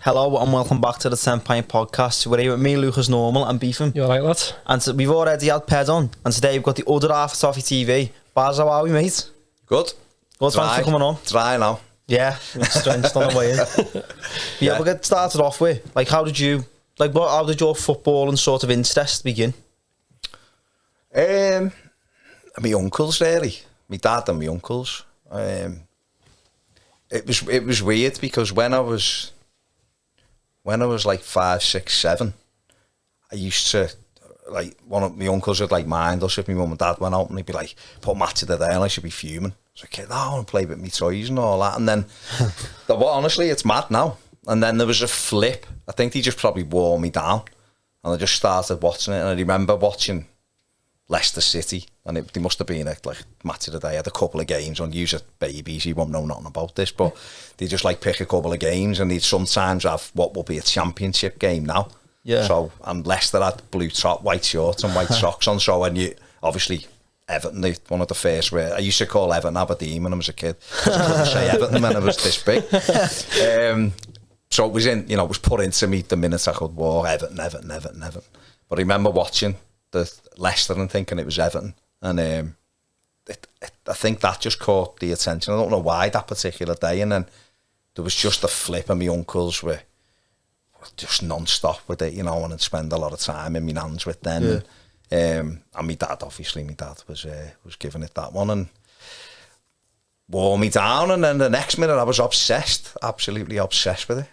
Hello and welcome back to the 10 Pint Podcast. We're here with me, Lucas Normal, and Beefham. You alright, lads? And we've already had Ped on, and today we've got the other half of Toffee TV. Baz, how are we, mate? Good. Good, thanks for coming on. Dry now. Yeah, it's drenched on the way in. Yeah, we'll get started off with, like, how did your football and sort of interest begin? My uncles, really. My dad and my uncles. It was weird because when I was like 5, 6, 7, I used to, like, one of my uncles would like mind us if my mum and dad went out, and he'd be like, put Matty to there and I should be fuming. So I kid, I want to play with my toys and all that. And then, honestly, it's mad now. And then there was a flip. I think he just probably wore me down, and I just started watching it. And I remember watching Leicester City, and they must have been like match of the day. I had a couple of games on. Use it, babies, you won't know nothing about this, but they just like pick a couple of games, and they'd sometimes have what will be a championship game now. Yeah. So, and Leicester had blue top, white shorts and white socks on. So when you obviously Everton, one of the first where I used to call Everton Aberdeen when I was a kid. I couldn't say Everton when I was this big. So it was it was put into me the minute I could walk Everton. But I remember watching the Leicester and thinking it was Everton, and I think that just caught the attention. I don't know why that particular day, and then there was just a flip, and my uncles were just non-stop with it, and I'd spend a lot of time in my nan's with them. Yeah. And my dad, obviously, was giving it that one and wore me down, and then the next minute I was obsessed, absolutely obsessed with it.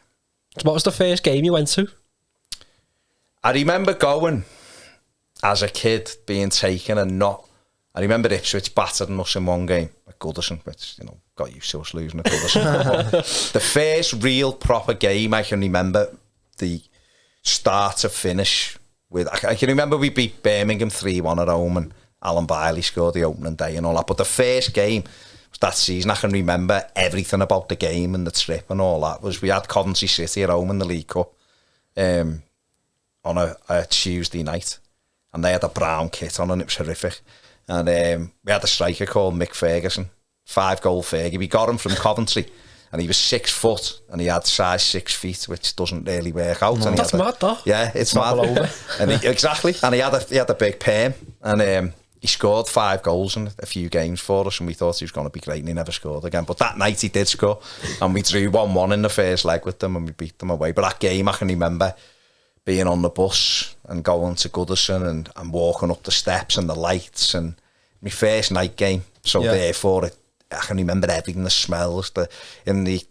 So what was the first game you went to? I remember going as a kid, being taken and not. I remember Ipswich battering us in one game at Goodison, which, got used to us losing at Goodison. The first real proper game I can remember, the start to finish with. I can remember we beat Birmingham 3-1 at home, and Alan Bailey scored the opening day and all that. But the first game was that season. I can remember everything about the game and the trip and all that. We had Coventry City at home in the League Cup on a Tuesday night. And they had a brown kit on, and it was horrific. And we had a striker called Mick Ferguson, 5-goal Fergie. We got him from Coventry, and he was 6 foot, and he had size 6 feet, which doesn't really work out. No, and that's mad, though. Yeah, it's mad. And exactly. And he had a big perm, and he scored 5 goals in a few games for us, and we thought he was going to be great, and he never scored again. But that night he did score, and we drew 1-1 in the first leg with them, and we beat them away. But that game, I can remember being on the bus and going to Goodison and walking up the steps and the lights, and my first night game. So therefore, I can remember everything, the smells. I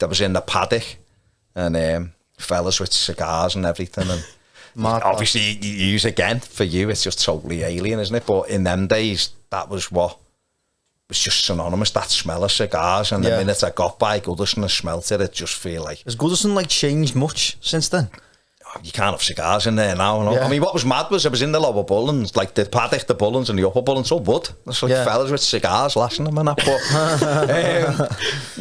was in the paddock, and fellas with cigars and everything. And obviously, you use again for you, it's just totally alien, isn't it? But in them days, that was what was just synonymous. That smell of cigars, and the minute I got by Goodison and smelt it, just feel like. Has Goodison changed much since then? You can't have cigars in there now. No? Yeah. I mean, what was mad was I was in the lower Bullens, like the paddock, the Bullens and the upper Bullens, so wood. There's fellas with cigars lashing them and that. But,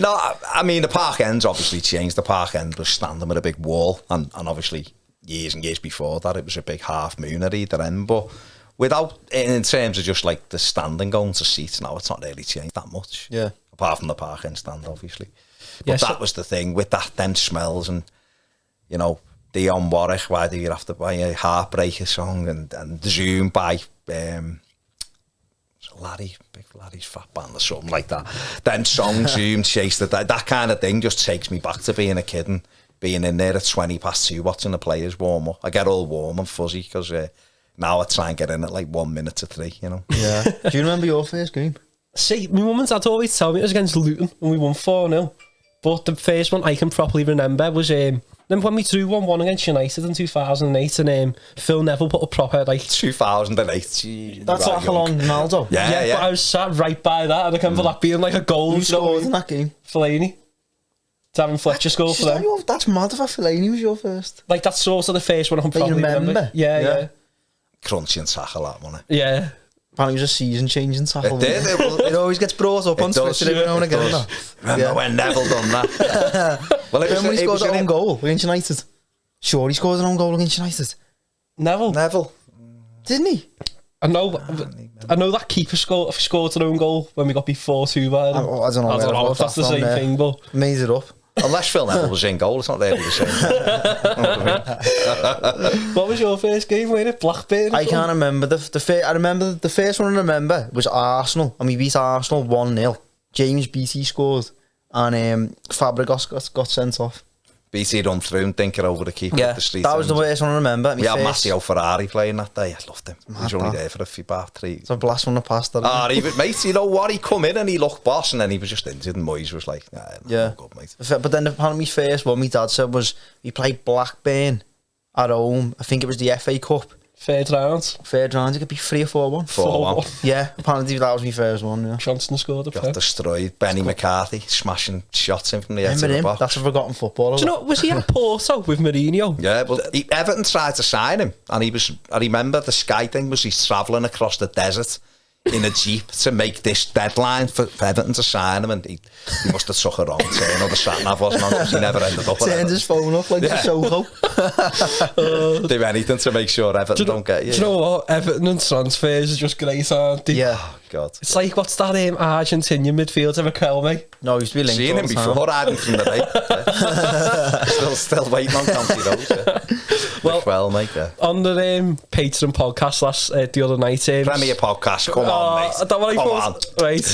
no, I mean, the Park End's obviously changed. The Park End was standing with a big wall, and obviously years and years before that, it was a big half moon at either end. But without, in terms of just like the standing going to seats now, it's not really changed that much. Yeah. Apart from the Park End stand, obviously. But that was the thing with them smells, and, Dion Warwick, why do you have to buy a Heartbreaker song, and Zoom by Big Larry's Fat Band or something like that. Then song Zoom, Chase the Day, that kind of thing just takes me back to being a kid and being in there at 2:20 watching the players warm up. I get all warm and fuzzy because now I try and get in at like 1 minute to 3, Yeah. Do you remember your first game? See, my mum and dad always tell me it was against Luton and we won 4-0. But the first one I can properly remember was then when we drew 1-1 against United in 2008, and Phil Neville put a proper 2008. That's like along Ronaldo. Yeah. But I was sat right by that, and I can remember that being like a goal. Who scored in that game? Fellaini. Darren Fletcher scored for them. That's mad if Fellaini was your first. Like, that's sort of the first one I can probably remember. Yeah. Crunchy and tackle, that one. Yeah. Apparently it was a season-changing tackle. It did. It always gets brought up on Twitter every now and again. Remember when Neville done that? Well, when he scored an own goal against United. Sure, he scored an own goal against United. Neville. Didn't he? I know that keeper scored an own goal when we got beat 4-2 by them. I don't know if that's the same thing, but made it up. Unless Phil Neville was in goal, it's not really the same. What was your first game, Wayne? Blackburn? I can't remember. I remember the first one I remember was Arsenal, and we beat Arsenal 1-0. James BT scored, and Fabregas got sent off. BT run through and think it over the keeper Yeah, at the street. that was the worst one I remember. We had Matteo Ferrari playing that day. I loved him. He was only there for about 3. It's a blast from the past. Mate, you know what? He come in and he looked boss, and then he was just injured, and Moyes was like, yeah, good, mate. But then apparently my first one, my dad said, was we played Blackburn at home. I think it was the FA Cup. Third round. It could be 3 or 4-1. 4-1. Yeah, apparently that was my first one. Yeah. Johnston scored. Got destroyed. Benny McCarthy smashing shots in from the edge of the box. That's a forgotten footballer. Do you know, was he at Porto with Mourinho? Yeah, but Everton tried to sign him, and I remember the Sky thing was he's travelling across the desert in a Jeep to make this deadline for Everton to sign him, and he must have took a wrong turn, or the sat-nav wasn't on, because he never ended up. Turned his phone off like the Soho. Do anything to make sure Everton don't get you. Do you know what? Everton and transfers are just great, aren't they? Yeah. Oh, God. It's like, what's that Argentinian midfielder, Raquelme? No, he used to be linked. Seen him before, hiding from the right. Still waiting on County Road. Yeah. Well, mate. Yeah. On the Patreon podcast the other night, Premier podcast, come on, mate. Come on. Right.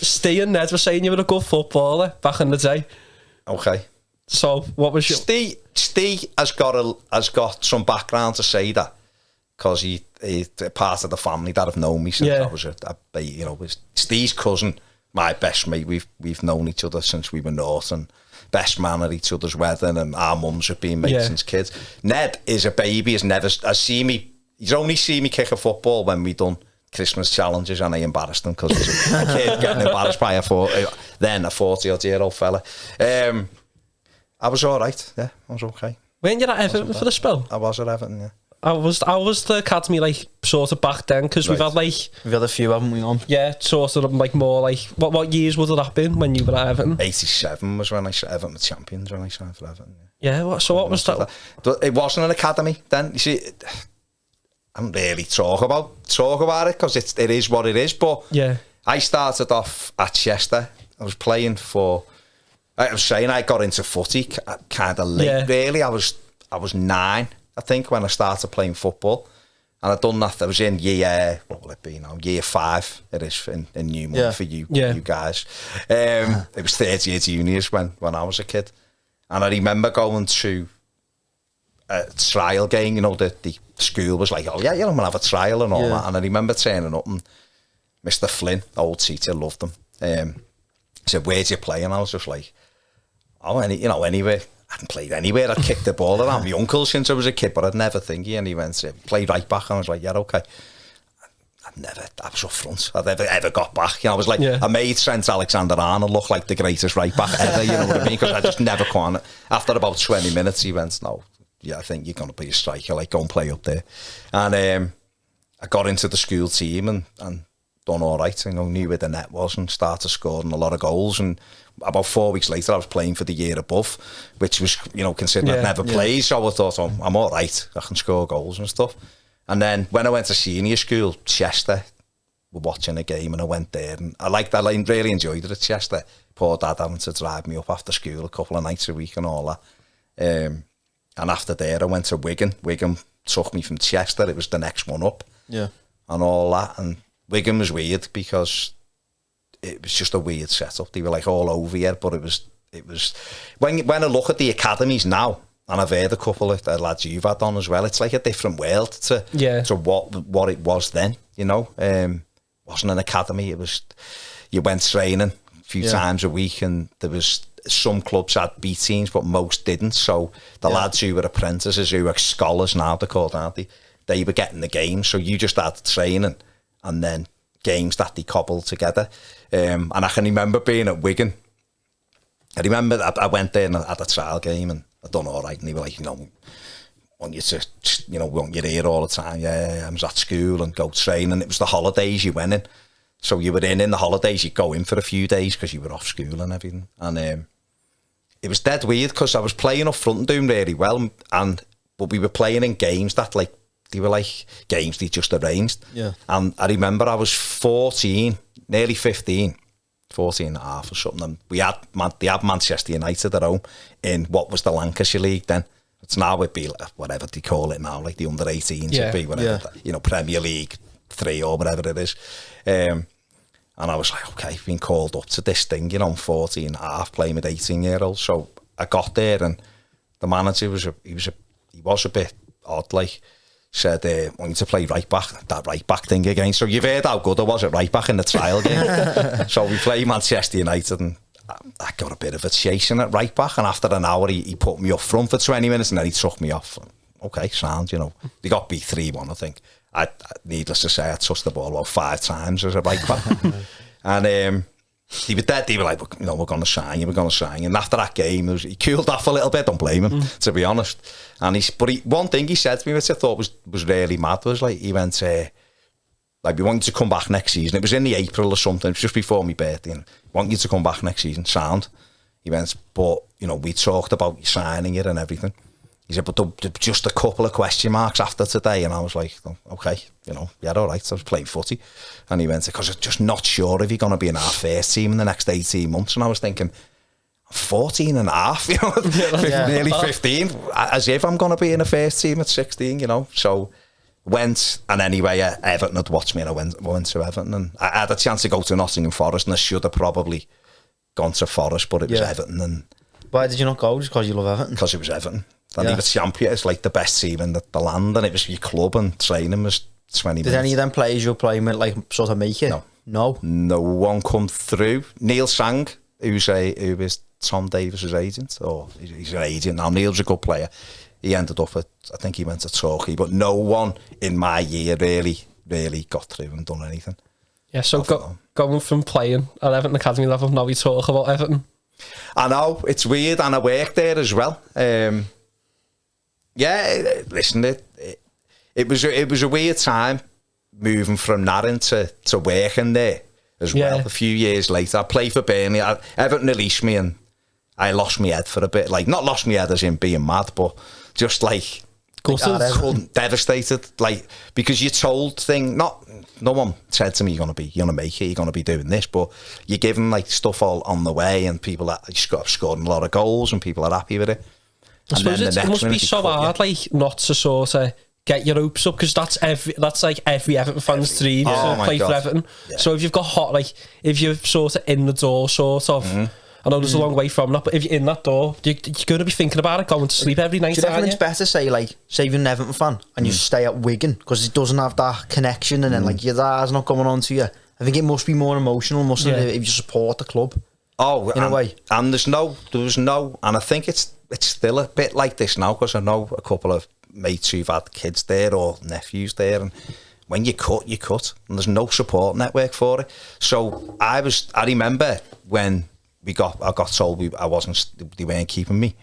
Steve and Ned were saying you were a good footballer back in the day. Okay. So, what was your... Steve has got some background to say that, because he's part of the family that have known me since I was a baby. You know, Steve's cousin, my best mate. We've known each other since we were naught, and best man at each other's wedding, and our mums have been mates since kids. Ned is a baby. He's only seen me kick a football when we done Christmas challenges, and I embarrassed him because he's a kid getting embarrassed by a 40-odd-year-old fella. I was all right. Yeah, I was okay. Weren't you at Everton for the spell? I was at Everton. Yeah. I was the academy, like, sort of back then, because we've had a few, haven't we, on? Yeah, sort of like more like what years would that been when you were at Everton? 87 was when Everton were champions, when I signed for Everton. Yeah, what was that? It wasn't an academy then. You see, I don't really talk about it because it is what it is. But yeah, I started off at Chester. I was playing for. I was saying I got into footy kind of late. Really, I was 9. I think, when I started playing football, and I'd done that. I was in year 5. It is in Newman for you guys. It was 30 years juniors when I was a kid, and I remember going to a trial game. You know, the school was like, "Oh yeah, I'm gonna have a trial and all that." And I remember turning up, and Mr. Flynn, old teacher, loved him. He said, "Where'd you play?" And I was just like, "Oh, anywhere." I hadn't played anywhere. I'd kicked the ball around my uncle since I was a kid, but I'd never thingy. And he went, played right back. And I was like, yeah, okay. I was up front. I'd ever got back. You know, I was like, I made Trent Alexander-Arnold look like the greatest right back ever, you know what I mean? Because I just never quite. After about 20 minutes, he went, no, I think you're going to be a striker. Like, go and play up there. And I got into the school team and done all right. Knew where the net was and started scoring a lot of goals. And about 4 weeks later, I was playing for the year above, which was, considering I'd never played. So I thought, I'm all right. I can score goals and stuff. And then when I went to senior school, Chester, were watching a game, and I went there. And I really enjoyed it at Chester. Poor dad having to drive me up after school a couple of nights a week and all that. And after there, I went to Wigan. Wigan took me from Chester. It was the next one up. Yeah. And all that. And Wigan was weird because it was just a weird setup. They were like all over here, but it was when I look at the academies now, and I've heard a couple of the lads you've had on as well, it's like a different world to what it was then, wasn't an academy. It was, you went training a few times a week, and there was some clubs had B teams, but most didn't. So the lads who were apprentices, who were scholars now, they're called, aren't they? They were getting the games, so you just had training and then games that they cobbled together. And I can remember being at Wigan. I remember I went there and I had a trial game, and I done all right. And they were like, want you to, want you here all the time. Yeah, I was at school and go train. And it was the holidays you went in. So you were in the holidays, you'd go in for a few days because you were off school and everything. And it was dead weird because I was playing up front and doing really well. But we were playing in games that they were like games they just arranged. Yeah. And I remember I was 14, nearly 15, 14 and a half or something. And they had Manchester United at home in what was the Lancashire League then. It's now would be like, whatever they call it now, like the under 18s would be, whatever, you know, Premier League 3 or whatever it is. And I was like, okay, I've been called up to this thing, you know, I'm 14 and a half playing with 18-year-olds. So I got there, and the manager was a bit odd, like, said, I want you to play right back, that right back thing again. So you've heard how good I was at right back in the trial game. So we played Manchester United, and I got a bit of a chasing at right back, and after an hour he put me up front for 20 minutes, and then he took me off. Okay, sound, you know. They got beat 3-1, I think. Needless to say, I touched the ball about 5 times as a right back. And they were dead. They were like, you know, we're going to sign you, And after that game, he cooled off a little bit, don't blame him, to be honest. And one thing he said to me, which I thought was really mad, was like, he went, like, we want you to come back next season. It was in the April or something, it was just before my birthday. And we want you to come back next season, sound. He went, but, you know, we talked about you signing it and everything. He said, but just a couple of question marks after today. And I was like, oh, okay, you know, yeah, all right. So I was playing footy. And he went, because I'm just not sure if you're going to be in our first team in the next 18 months. And I was thinking, 14 and a half, you know, nearly 15, as if I'm going to be in the first team at 16, you know. So went, and anyway, Everton had watched me, and I went to Everton. And I had a chance to go to Nottingham Forest, and I should have probably gone to Forest, but it was Everton. And why did you not go? Just because you love Everton? Because it was Everton. And he was champion. It's like the best team in the land, and it was your club, and training was 20 minutes. Did any of them players you're playing with like sort of make it? No one come through. Neil Sang, who was Tom Davis's agent, or he's an agent now. Neil's a good player. He ended up at, I think he went to Turkey, but no one in my year really got through and done anything. Yeah, so going from playing at Everton Academy level, now we talk about Everton. I know, it's weird, and I worked there as well. Yeah, listen, it was a weird time moving from Narren to working there as well. A few years later, I played for Burnley. Everton released me, and I lost my head for a bit. Like, not lost my head as in being mad, but just like devastated. Like, because you're told no one said to me, you're gonna make it, you're gonna be doing this, but you're given like stuff all on the way, and people that scoring a lot of goals, and people are happy with it. I suppose it must be so hard, like, not to sort of get your hopes up, because that's like every Everton fan's dream to play for Everton. Yeah. So if you've got if you're sort of in the door, sort of, I know there's a long way from that, but if you're in that door, you're going to be thinking about it, going to sleep every night. Do you reckon it's better, say you're an Everton fan and you stay at Wigan because it doesn't have that connection, and then like your dad's not coming on to you? I think it must be more emotional, mustn't it, if you support the club? Oh, in a way. And there was no, and I think it's still a bit like this now, because I know a couple of mates who've had kids there or nephews there, and when you cut, and there's no support network for it. So I remember when I got told they weren't keeping me,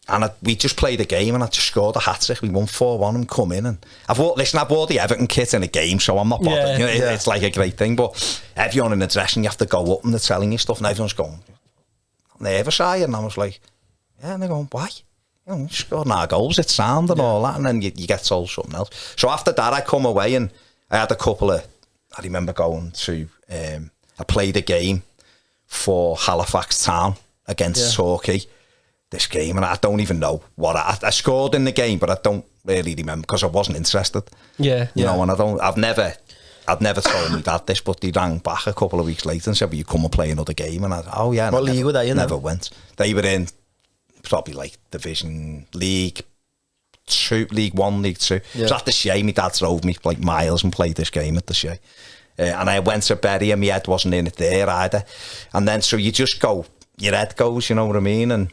and we just played a game, and I just scored a hat-trick. We won 4-1 and come in, and I've wore the Everton kit in a game, so I'm not bothered. It's like a great thing, but everyone in the dressing, you have to go up and they're telling you stuff, and everyone's going, nervous, are you? And I was like, yeah, and they're going, why? You know, you scored 9 goals, it's sound and all that, and then you get told something else. So after that, I come away, and I had I remember going to, I played a game for Halifax Town against Torquay, this game, and I don't even know what I scored in the game, but I don't really remember because I wasn't interested. You know, and I've never told me that this, but they rang back a couple of weeks later and said, will you come and play another game? And I what league were they in? Never went. They were in probably like Division League 2, League 1, League 2. It was at the Shea. My dad drove me like miles and played this game at the Shea. And I went to Bury, and my head wasn't in it there either. And then so you just go, your head goes, you know what I mean? And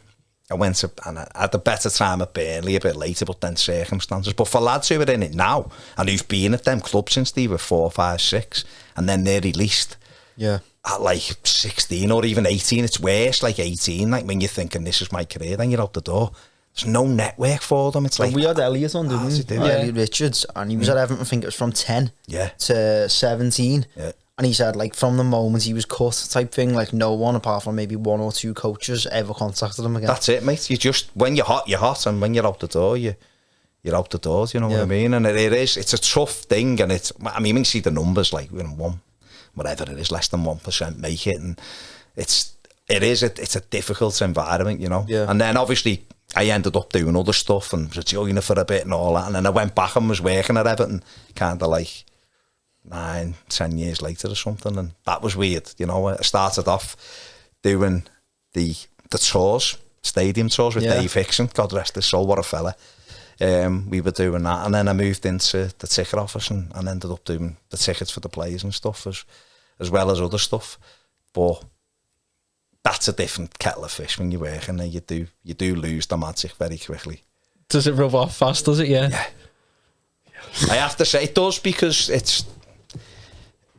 I went to, and I had a better time at Burnley a bit later, but then circumstances. But for lads who are in it now, and who've been at them clubs since they were 4, 5, 6, and then they're released at like 16 or even 18, it's worse, like 18, like when you're thinking, this is my career, then you're out the door. There's no network for them. It's like, we had Elliot on, didn't we? Elliot Richards, and he was at Everton, I think it was from 10 to 17. And he said, like, from the moment he was cut type thing, like, no one, apart from maybe 1 or 2 coaches, ever contacted him again. That's it, mate. You just, when you're hot, you're hot, and when you're out the door, you're out the doors, you know what I mean? And it's a tough thing, and I mean, you see the numbers, like, you know, whatever it is, less than 1% make it, and it's a difficult environment, you know. Yeah. And then obviously I ended up doing other stuff and was a joiner for a bit and all that, and then I went back and was working at Everton, kind of like 9-10 years later or something, and that was weird, you know. I started off doing the tours, stadium tours with Dave Hickson, God rest his soul, what a fella. We were doing that, and then I moved into the ticket office and ended up doing the tickets for the players and stuff as well as other stuff. But that's a different kettle of fish when you're working, and you do lose the magic very quickly. Does it rub off fast, does it? Yeah. I have to say it does, because it's,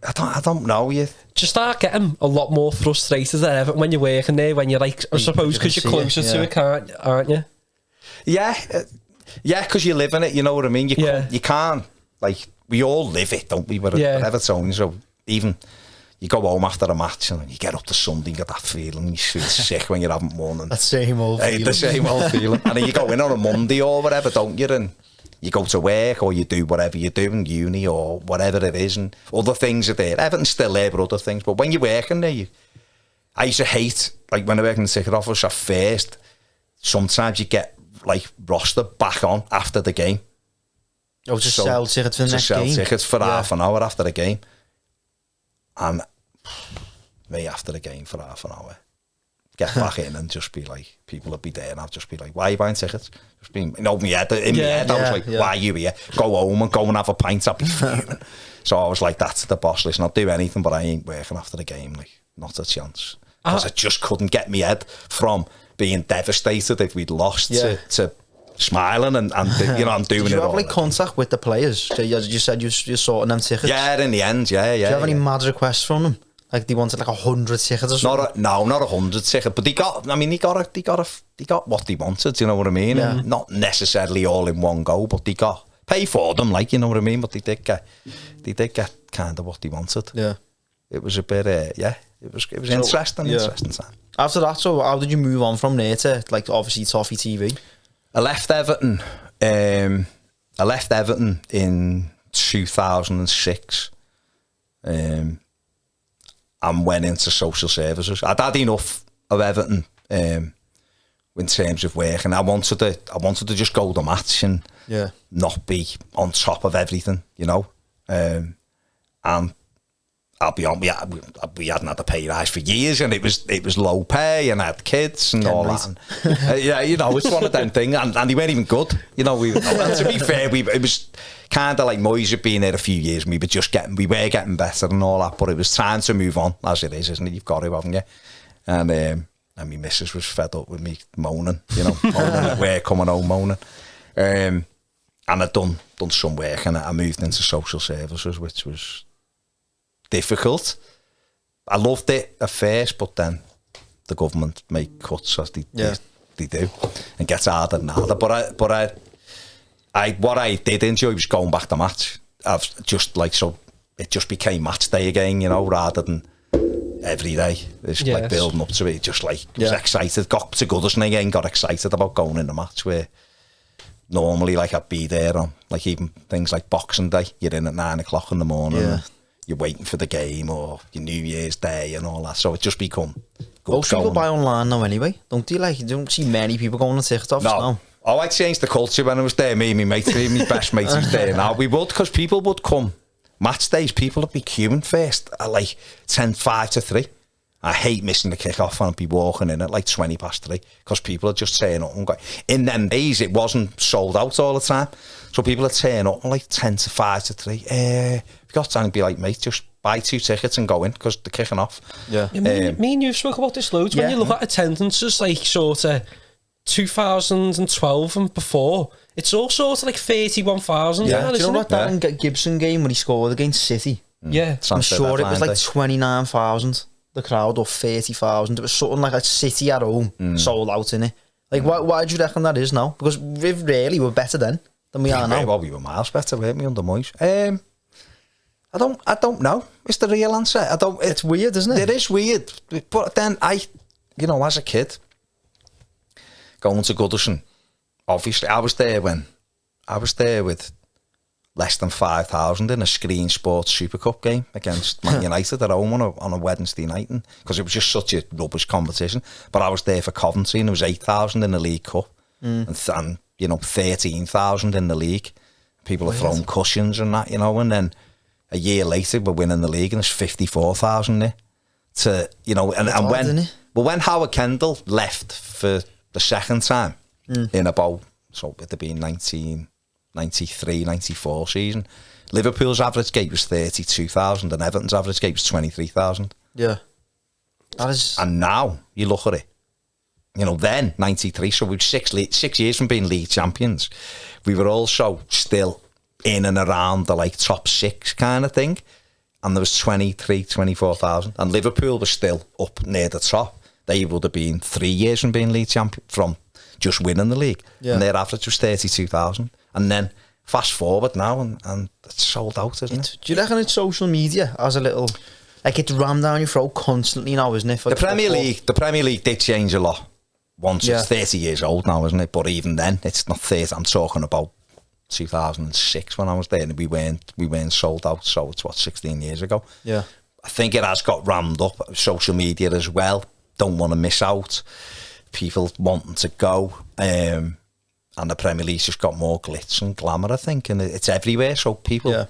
I don't know, you just start getting a lot more frustrated than ever when you're working there, when you're like, I suppose because you're closer to it, aren't you? Yeah, because you live in it, you know what I mean? You can't, like, we all live it, don't we? We're Evertonians, so even you go home after a match and you get up to Sunday and get that feeling, you feel sick when you haven't won. And that same old feeling. The same old feeling. And then you go in on a Monday or whatever, don't you? And you go to work, or you do whatever you do in uni or whatever it is, and other things are there. Everything's still there, but other things. But when you're working there, I used to hate, like when I worked in the ticket office at first, sometimes you get like rostered back on after the game. Oh, just sell tickets for the next game? Sell tickets for half an hour after the game. And me after the game for half an hour. Get back in and just be like, people would be there and I'd just be like, why are you buying tickets? Just being, in my head, I was like, why are you here? Go home and go and have a pint, I'd be fuming. So I was like, that's the boss, listen, I'll do anything, but I ain't working after the game, like, not a chance. Because I just couldn't get my head from being devastated if we'd lost to smiling and you know, I'm doing it all. Did you have like contact with the players? You said you're sorting them tickets? Yeah, in the end, yeah. Did you have any mad requests from them? Like they wanted like 100 tickets or something? Not 100 tickets, but they got what they wanted, you know what I mean? Yeah. And not necessarily all in one go, but they got pay for them, like, you know what I mean? But they did get kind of what they wanted. Yeah. It was a bit, it was interesting time. After that, so how did you move on from there to, like, obviously Toffee TV? I left Everton. I left Everton in 2006. And went into social services. I'd had enough of Everton in terms of work, and I wanted to just go to the match and not be on top of everything, you know. And I'll be on. We hadn't had a pay rise for years, and it was low pay, and I had kids and all that. And, you know, it's one of them things, and they weren't even good. You know, and to be fair, it was kind of like Moyes had been there a few years, and we were getting better and all that, but it was time to move on, as it is, isn't it? You've got to, haven't you? And my missus was fed up with me moaning, you know, moaning at work, coming home moaning. And I'd done some work, and I moved into social services, which was difficult. I loved it at first, but then the government make cuts as they do, and gets harder and harder. But what I did enjoy was going back to match. I've just like, so it just became match day again, you know, rather than every day. It's like building up to it. Just like was excited. Got to Goodison again. Got excited about going in the match where normally like I'd be there on like even things like Boxing Day. You're in at 9 o'clock in the morning. Yeah. You're waiting for the game or your New Year's Day and all that. So it just become good. Most people buy online now anyway, don't you? Like, you don't see many people going on TikTok now. Oh, I changed the culture when I was there. Me and my best mate was there now. We would, because people would come. Match days, people would be queuing first at like 5 to 3. I hate missing the kick-off and I'd be walking in at like 20 past 3 because people are just turning up and going. In them days, it wasn't sold out all the time. So people are turning up like 10 to 5 to 3. If you got time to be like, mate, just buy 2 tickets and go in because they're kicking off. Yeah. Me and you've spoken about this loads. When you look at attendances, like sort of 2012 and before, it's all sort of like 31,000. Yeah, do you know what that Gibson game when he scored against City? Yeah. I'm sure it was like 29,000. The crowd, or 30,000. It was something like a City at home sold out in it. Like, why do you reckon that is now? Because we really were better then than we are now. Well, we were miles better, weren't we, under Moyes? I don't know. It's the real answer. It's weird, isn't it? It is weird. But then you know, as a kid, going to Goodison, obviously, I was there with less than 5,000 in a Screen Sports Super Cup game against Man United at home on a Wednesday night, because it was just such a rubbish competition. But I was there for Coventry, and there was 8,000 in the League Cup, and 13,000 in the league. People are throwing cushions and that, and then a year later we're winning the league, and there's 54,000 there. When Howard Kendall left for the second time in about, so it'd have been 1993, 94 season, Liverpool's average gate was 32,000 and Everton's average gate was 23,000. Yeah. And now you look at it, then 93, so we've 6 years from being league champions. We were also still in and around the top 6 kind of thing, and there was 24,000, and Liverpool was still up near the top. They would have been 3 years from being league champion, from just winning the league, and their average was 32,000. And then fast forward now, and it's sold out, isn't it? Do you reckon it's social media as a little, it's rammed down your throat constantly now, isn't it? The Premier League did change a lot. Once it's 30 years old now, isn't it? But even then, it's not 30. I'm talking about 2006 when I was there, and we weren't sold out. So it's 16 years ago. Yeah, I think it has got rammed up. Social media as well. Don't want to miss out. People wanting to go, and the Premier League's just got more glitz and glamour, I think, and it's everywhere. So people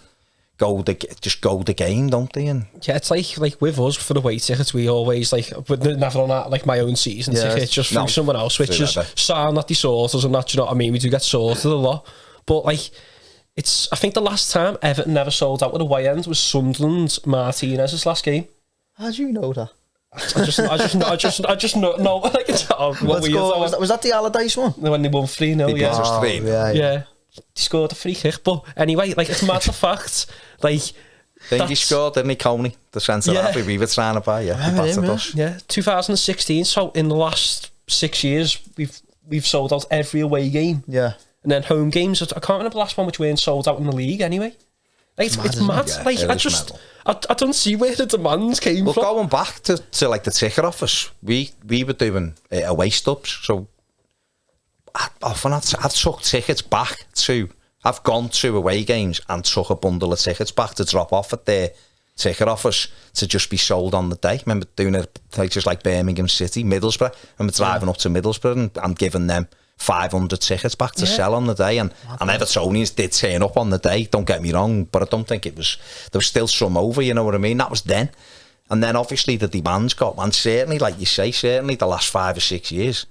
go the game, don't they? And it's like with us for the away tickets, we always never on that my own season ticket, just from someone else, which is sad that they sort us and that. You know what I mean? We do get sorted a lot, but I think the last time Everton never sold out at away end was Sunderland Martinez's last game. How do you know that? I just know. Was that the Allardyce one? When they won 3-0, yeah. He scored a free kick, but anyway, it's a matter of fact, he scored, didn't he, Coney? The centre half we were trying to buy, Yeah, 2016. So in the last 6 years, we've sold out every away game. Yeah, and then home games. I can't remember the last one which weren't sold out in the league. Anyway, it's mad. I don't see where the demands came from. Going back to the ticket office, we were doing away stubs, so I've took tickets back to. I've gone to away games and took a bundle of tickets back to drop off at their ticket office to just be sold on the day. I remember doing it at places like Birmingham City, Middlesbrough. I remember driving up to Middlesbrough and giving them 500 tickets back to sell on the day, and Evertonians did turn up on the day, don't get me wrong, but I don't think there was still some over, you know what I mean? That was then. And then obviously the demands got, and certainly, like you say, the last 5 or 6 years,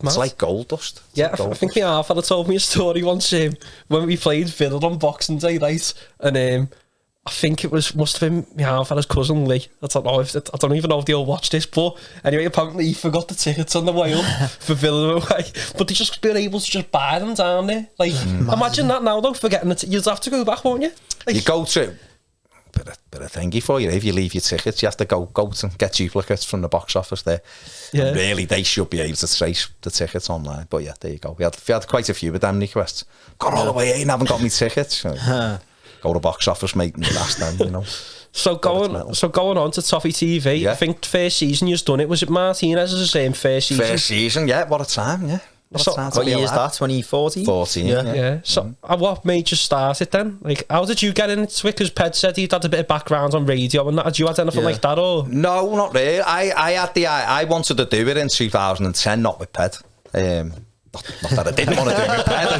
it's like gold dust. I think my half-father told me a story once when we played Villa on Boxing Day, right? And I think must have been my half-father's cousin Lee. I don't even know if they'll watch this, but anyway, apparently he forgot the tickets on the way up for Villa away. But they just been able to just buy them down there. Imagine that now though, forgetting it. You'd have to go back, won't you? You go to bit of thingy for you. If you leave your tickets, you have to go and get duplicates from the box office there. Yeah. And really, they should be able to trace the tickets online. But yeah, there you go. We had quite a few of them requests. Got all the way in, haven't got me tickets. So, go to box office, mate, and ask them, So going on to Toffee TV, I think first season you've done it. Was it Martinez as the same first season? First season, yeah. What a time, yeah. What year is that? 2014? 14, yeah. So what made you start it then? How did you get into it? Because Ped said he'd had a bit of background on radio and that. Had you had anything like that? Or no, not really. I wanted to do it in 2010, not with Ped. Not that I didn't want to do it with Ped.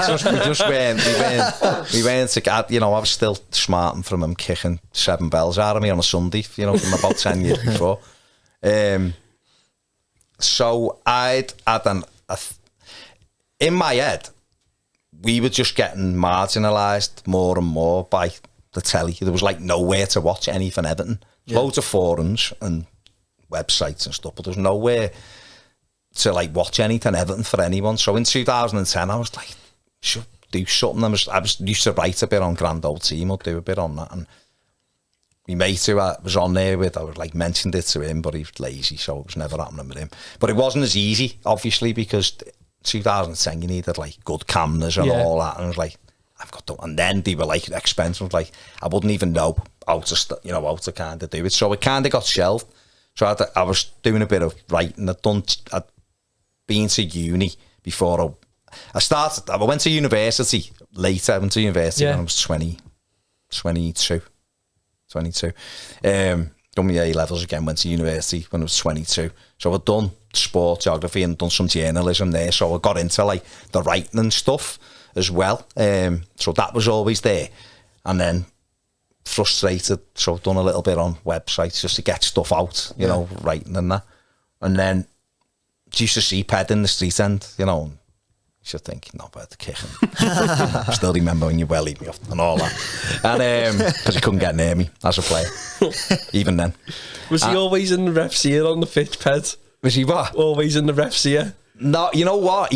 We went I was still smarting from him kicking 7 bells out of me on a Sunday, from about 10 years before. So I'd had in my head, we were just getting marginalised more and more by the telly. There was nowhere to watch anything Everton. Loads of forums and websites and stuff, but there was nowhere to watch anything Everton for anyone. So in 2010, I was like, should do something. I was used to write a bit on Grand Old Team, or do a bit on that. And my mate who I was on there with, I was mentioned it to him, but he was lazy, so it was never happening with him. But it wasn't as easy, obviously, because 2010 you needed good cameras and all that, and I was I've got to, and then they were expensive. I wouldn't even know how to how to kind of do it, so it kind of got shelved. So I was doing a bit of writing. I'd been to uni before I went to university later. I went to university when I was 22. Done my A-levels again, went to university when I was 22. So I'd done sport geography and done some journalism there. So I got into like the writing and stuff as well. So that was always there. And then frustrated, so I've done a little bit on websites just to get stuff out, you know, writing and that. And then used to see Ped in the street end, you know, and you should think, not bad to kick him. Still remember when you wellied me off and all that. And because he couldn't get near me as a player, even then. Was he always in the ref's ear on the pitch, Ped? Was he what? Always in the ref's ear? No, you know what?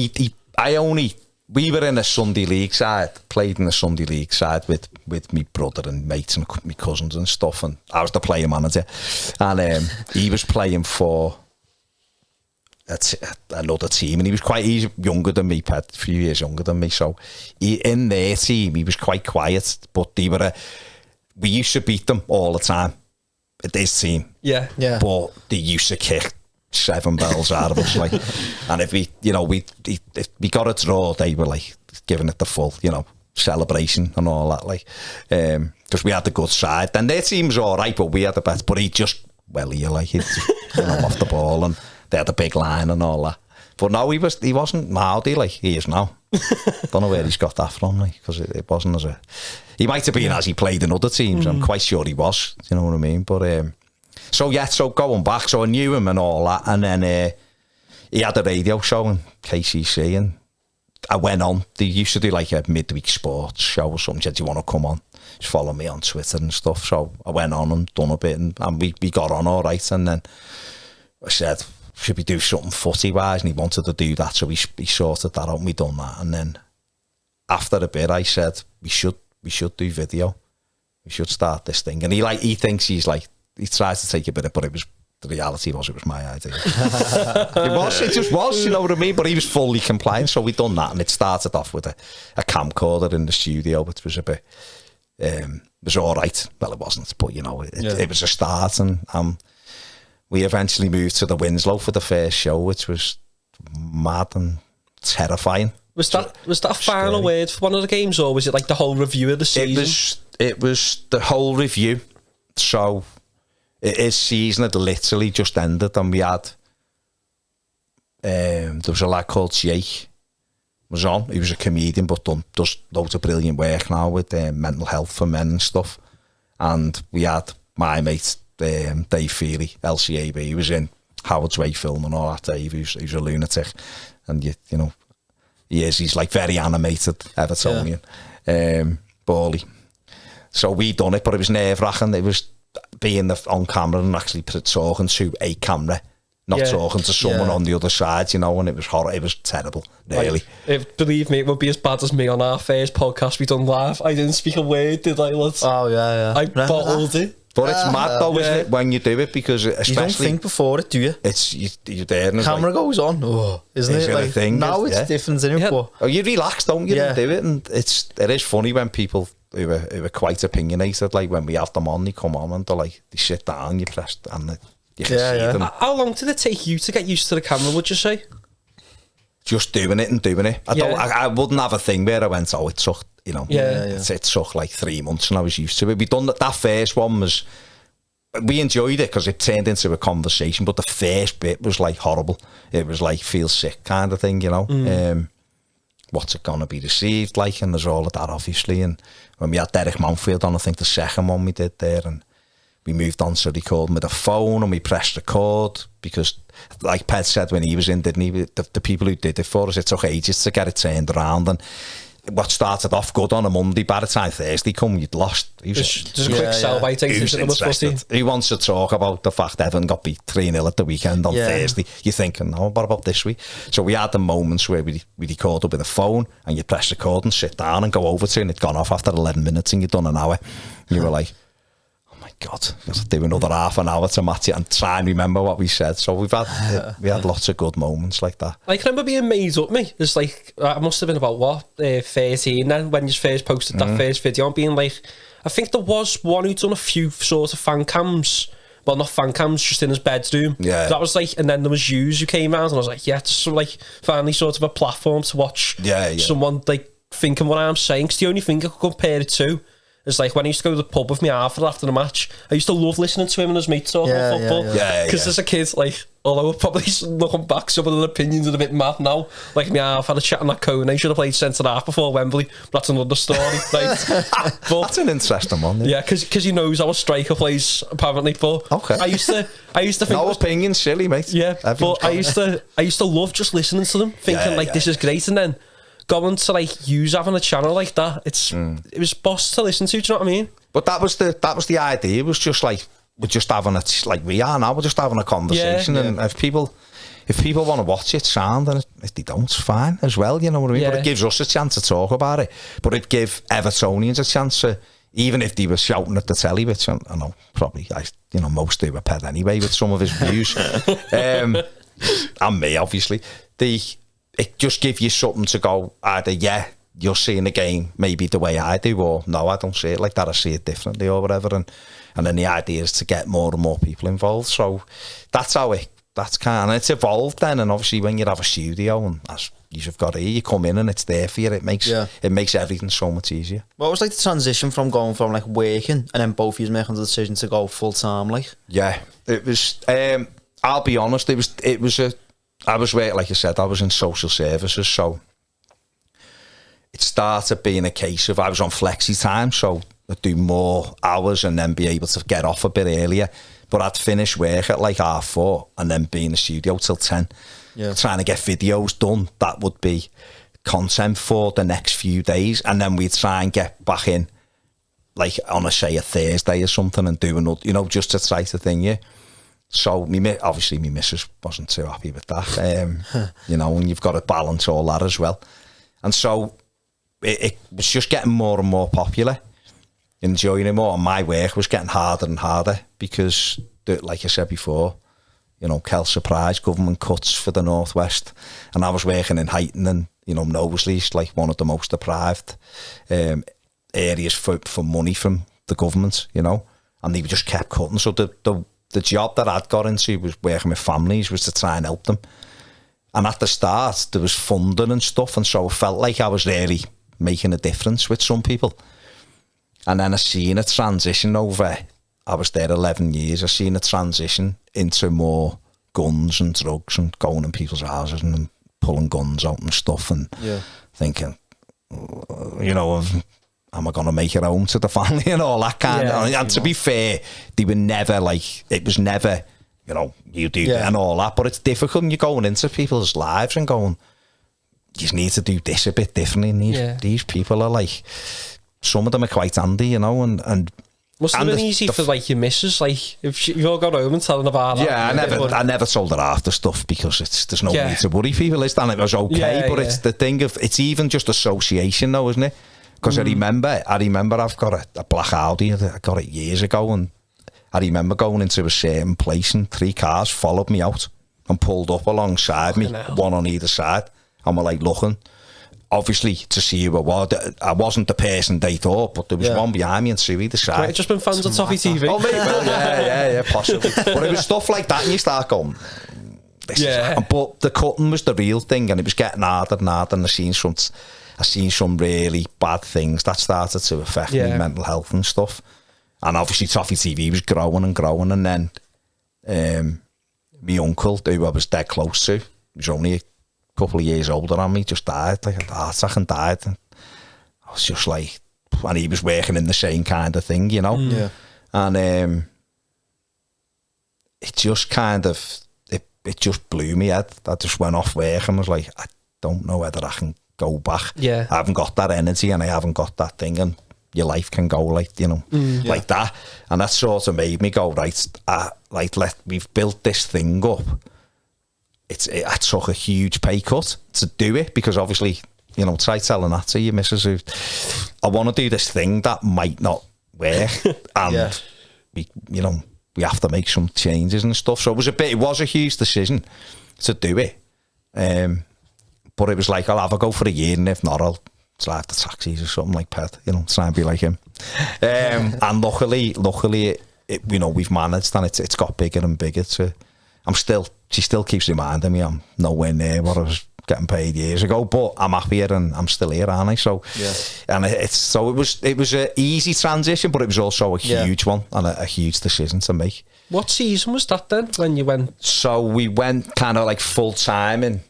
We were in a Sunday league side, played in the Sunday league side with me brother and mates and my cousins and stuff, and I was the player manager. And he was playing for another team, and he's younger than me, Ped, a few years younger than me. So in their team, he was quite quiet, but we used to beat them all the time at this team. Yeah. But they used to kick 7 bells out of us, like, and if we got a draw, they were like giving it the full, you know, celebration and all that, like, because we had the good side. Then their team was all right, but we had the best. But he just off the ball, and they had a big line and all that. But no, he wasn't mouldy like he is now. Don't know where he's got that from, like, because it wasn't as a. He might have been as he played in other teams. I'm quite sure he was. You know what I mean? But so going back, so I knew him and all that, and then he had a radio show in KCC, and I went on. They used to do like a midweek sports show or something. Said, "Do you want to come on? Just follow me on Twitter and stuff." So I went on and done a bit, and we got on all right. And then I said, "Should we do something footy wise?" And he wanted to do that, so he sorted that out, and we done that. And then after a bit, I said, "We should do video. We should start this thing." And he thinks he's like. He tries to take a bit of, but the reality was it was my idea. It just was, you know what I mean? But he was fully compliant, so we done that, and it started off with a camcorder in the studio, which was a bit, it was all right. Well, it wasn't, but you know, it was a start, and we eventually moved to the Winslow for the first show, which was mad and terrifying. Was that a final word for one of the games, or was it like the whole review of the season? It was the whole review. So his season had literally just ended, and we had there was a lad called Jake was on. He was a comedian, but does loads of brilliant work now with mental health for men and stuff. And we had my mate Dave Feely, LCAB. He was in Howard's Way film and all that. Dave, he's a lunatic, and you know he's like very animated Evertonian, bally. So we done it, but it was nerve-wracking. It was being on camera and actually talking to a camera, not talking to someone on the other side, you know, and it was horrible. It was terrible, really. Believe me, it would be as bad as me on our first podcast we done live. I didn't speak a word, did I, lads? Oh, yeah. I bottled it. But it's mad though, isn't it, when you do it, because especially... You don't think before it, do you? You're there and camera goes on, isn't it? Like, thing, now it's different, isn't it? But you relax, don't you, and do it, and it is funny when people... Who are quite opinionated, like when we have them on, they come on and they sit down, you press, and you can see them. How long did it take you to get used to the camera, would you say? Just doing it. I wouldn't have a thing where I went, it took, you know, it took like 3 months and I was used to it. We done that first one we enjoyed it because it turned into a conversation, but the first bit was like horrible. It was like feel sick kind of thing, you know. What's it going to be received like, and there's all of that obviously. And when we had Derek Mountfield on, I think the second one we did there, and we moved on to recording with a phone, and we pressed record because, like Ped said when he was in, didn't he, the people who did it for us, it took ages to get it turned around. And what started off good on a Monday, by the time Thursday come, you'd lost. Just a quick soundbite. He wants to talk about the fact Everton got beat 3-0 at the weekend on Thursday. You're thinking, what about this week? So we had the moments where we recorded with a phone, and you press record and sit down and go over to it, and it'd gone off after 11 minutes and you'd done an hour. You were like, God, let's do another half an hour to match it and try and remember what we said. So we had lots of good moments like that. I can remember being made up me. It's like, I must have been about 13 then when you first posted that first video, and being like, I think there was one who'd done a few sort of fan cams. Well, not fan cams, just in his bedroom. Yeah. That was like, and then there was yous who came out, and I was like, it's like finally sort of a platform to watch someone like thinking what I'm saying. Because the only thing I could compare it to is like when I used to go to the pub with my half after the match, I used to love listening to him and his mates talking about football. Because as a kid, like, although probably looking back, some of the opinions are a bit mad now. Like, my half had a chat on that cone. I should have played centre half before Wembley. But that's another story. Right? But, that's an interesting one. Yeah, because he knows how a striker plays, apparently. But okay. I used to think no opinion, silly, mate. Yeah, but I used to love just listening to them, thinking this is great, and then going to like use having a channel like that, it was boss to listen to. Do you know what I mean? But that was the idea. It was just like we're just having it like we are now. We're just having a conversation, and if people want to watch it, sound, and if they don't, it's fine as well. You know what I mean? But it gives us a chance to talk about it. But it give Evertonians a chance to, even if they were shouting at the telly, which I know probably most do a pet anyway with some of his views, and me obviously. It just gives you something to go, either, you're seeing the game maybe the way I do, or no, I don't see it like that, I see it differently or whatever. And then the idea is to get more and more people involved. So that's and it's evolved then. And obviously when you have a studio, and as you've got here, you come in and it's there for you, it makes everything so much easier. What was like the transition from going from like working and then both of you making the decision to go full time, like? Yeah, it was, I'll be honest, I was working, like I said, I was in social services, so it started being a case of I was on flexi time, so I'd do more hours and then be able to get off a bit earlier. But I'd finish work at like 4:30 and then be in the studio till 10. Yeah. Trying to get videos done, that would be content for the next few days. And then we'd try and get back in like on a Thursday or something and do another, just to try to thing, yeah. So obviously my missus wasn't too happy with that, and you've got to balance all that as well. And so it was just getting more and more popular, enjoying it more, and my work was getting harder and harder because, like I said before, Kel surprise government cuts for the North West, and I was working in Huyton and Knowsley, like one of the most deprived areas for money from the government, and they just kept cutting. So the job that I'd got into was working with families, was to try and help them. And at the start, there was funding and stuff, and so it felt like I was really making a difference with some people. And then I seen a transition over, I was there 11 years, I seen a transition into more guns and drugs and going in people's houses and pulling guns out and stuff, and thinking, am I going to make it home to the family and all that kind of... And to be fair, they were never like... It was never, you do that and all that. But it's difficult when you're going into people's lives and going, you just need to do this a bit differently. And these people are like... Some of them are quite handy, and must have been easy for like your missus, like if you all got home and telling about that. Yeah, I never told her after stuff because there's no need to worry people, is that? It was okay, but it's the thing of... It's even just association though, isn't it? Because I remember I've got a black Audi, I got it years ago, and I remember going into a certain place and 3 cars followed me out and pulled up alongside me, one on either side, and we're like looking, obviously to see who I was. I wasn't the person they thought, but there was one behind me and 2 either side. Right, just been fans of Toffee TV. Oh, maybe, yeah, possibly. But it was stuff like that, and you start going, but the cutting was the real thing, and it was getting harder and harder, and I seen some really bad things that started to affect me, mental health and stuff. And obviously Toffee TV was growing and growing, and then my uncle, who I was dead close to, he was only a couple of years older than me, just died, like a heart attack, and died. And I was just like, and he was working in the same kind of thing, and it just kind of, it just blew me head. I just went off work and was like, I don't know whether I can go back. I haven't got that energy, and I haven't got that thing, and your life can go like like that. And that sort of made me go, we've built this thing up. I took a huge pay cut to do it, because obviously try telling that to your missus, who I want to do this thing that might not work, and we have to make some changes and stuff. So it was a huge decision to do it. But it was like, I'll have a go for a year, and if not, I'll drive the taxis or something like Pet, try and be like him. And luckily, we've managed, and it's got bigger and bigger. She still keeps reminding me I'm nowhere near what I was getting paid years ago, but I'm happier and I'm still here, aren't I? So, and it was an easy transition, but it was also a huge one and a huge decision to make. What season was that then when you went? So we went kind of like full time in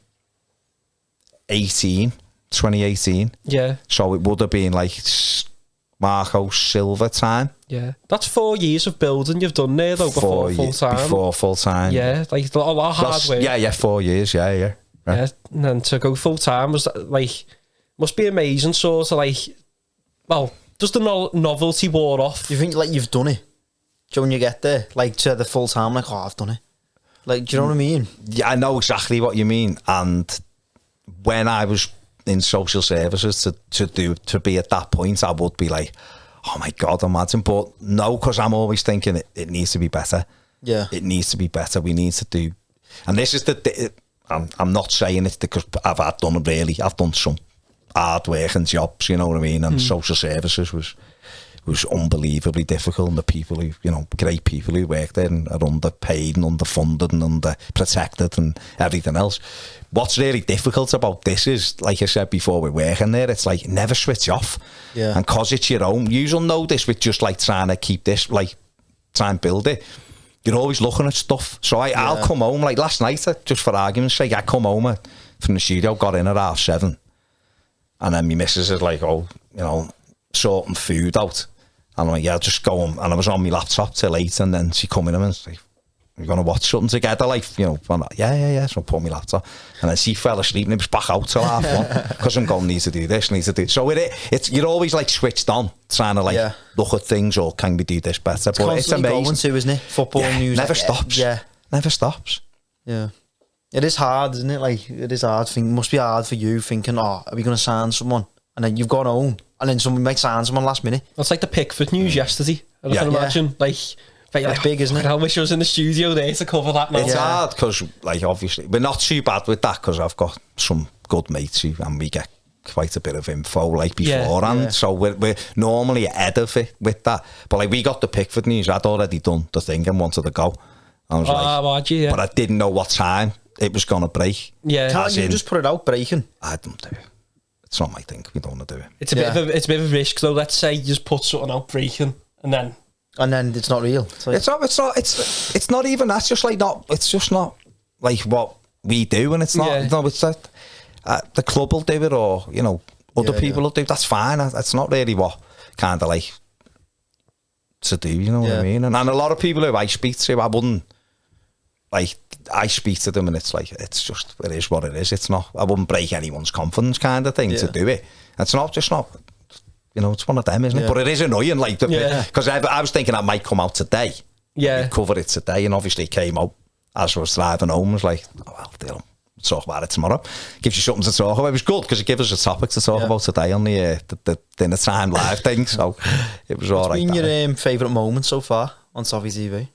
2018. Yeah. So it would have been like Marco Silva time. Yeah. That's 4 years of building you've done there though before full time. Before full time. Yeah, like a lot of hard work. Yeah, 4 years, yeah. Yeah, and then to go full time was like, must be amazing, sort of like, well, just the novelty wore off. You think like you've done it? Do you know when you get there, like to the full time, like, oh, I've done it. Like, do you know what I mean? Yeah, I know exactly what you mean. And when I was in social services to be at that point, I would be like, oh my God, imagine. But no, because I'm always thinking it needs to be better. Yeah, it needs to be better. We need to do, and this is I'm not saying it because I've done some hard working jobs, you know what I mean? And social services was unbelievably difficult, and the people who, great people who work there and are underpaid and underfunded and underprotected and everything else. What's really difficult about this is, like I said before, we're working there, it's like never switch off. Yeah. And cause it's your own, you'll know this with just like trying to keep this, like try and build it. You're always looking at stuff. So I'll come home, like last night, just for argument's sake, I come home from the studio, got in at 7:30, and then my missus is like, sorting food out. And I'm like, yeah, just go on. And I was on my laptop till 8, and then she come in and was like, we're going to watch something together, like, yeah. So I put my laptop, and then she fell asleep, and it was back out till 1:30, because I'm going, need to do this, need to do. So it's you're always like switched on, trying to like look at things, or can we do this better? But it's amazing going to, isn't it? Football news never stops. Yeah, never stops. Yeah, it is hard, isn't it? Like, it is hard. It must be hard for you thinking, are we going to sign someone? And then you've gone home, and then someone might sign someone last minute. That's like the Pickford news yesterday. I can imagine, like it's big, isn't it? I wish I was in the studio there to cover that now. It's hard because, like, obviously, we're not too bad with that because I've got some good mates and we get quite a bit of info, like, beforehand. So we're normally ahead of it with that. But, like, we got the Pickford news. I'd already done the thing and wanted to go. I was but I didn't know what time it was going to break. Yeah. Can't you just put it out breaking? I don't do it. It's not my thing. We don't want to do it. It's a bit of a risk, though. Let's say you just put something out breaking, and then it's not real. It's not even. That's just like not. It's just not like what we do, and it's not. Yeah. No, it's that the club will do it, or other people will do it. That's fine. That's not really what kind of like to do. You know what I mean? And a lot of people who I speak to, I wouldn't like. I speak to them and it's like, it's just, it is what it is. It's not, I wouldn't break anyone's confidence kind of thing to do it. It's not, it's one of them, isn't it? But it is annoying, like, because I was thinking I might come out today. Yeah. We cover it today, and obviously it came out as I was driving home. I was like, oh, well, we'll talk about it tomorrow. Gives you something to talk about. It was good because it gives us a topic to talk about today on the dinner time live thing. So it was all right. What's been your favourite moment so far on Toffee TV?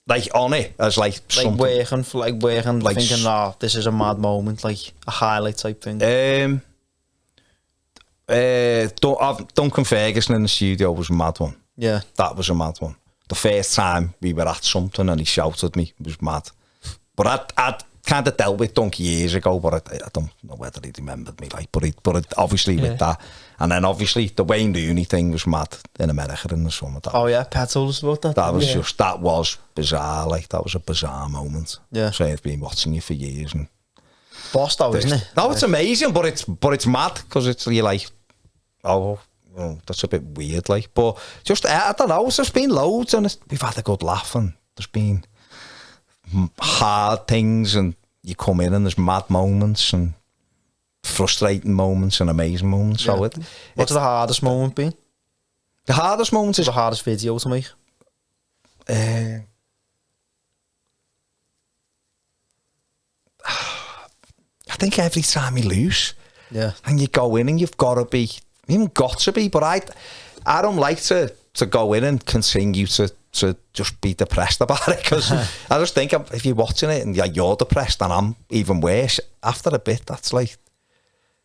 Like on it, as like working, thinking, this is a mad moment, like a highlight type thing. Duncan Ferguson in the studio was a mad one. Yeah, that was a mad one. The first time we were at something and he shouted at me, it was mad. But I'd kind of dealt with Duncan years ago, but I don't know whether he remembered me. Like, but obviously with that, and then obviously the Wayne Rooney thing was mad in America in the summer. Pat told us about that. That was that was bizarre. Like, that was a bizarre moment. Yeah, so I've been watching you for years and boss though, isn't it? No, it's amazing, but it's mad because you're like, that's a bit weird. Like, but just I don't know. There's been loads, and we've had a good laugh, and there's been hard things, and you come in and there's mad moments and frustrating moments and amazing moments. So what's the hardest moment been? The hardest moment is the hardest video to make. I think every time you lose, and you go in and you've got to be, you haven't got to be, but I don't like to go in and continue to just be depressed about it, because I just think if you're watching it and you're depressed and I'm even worse, after a bit, that's like,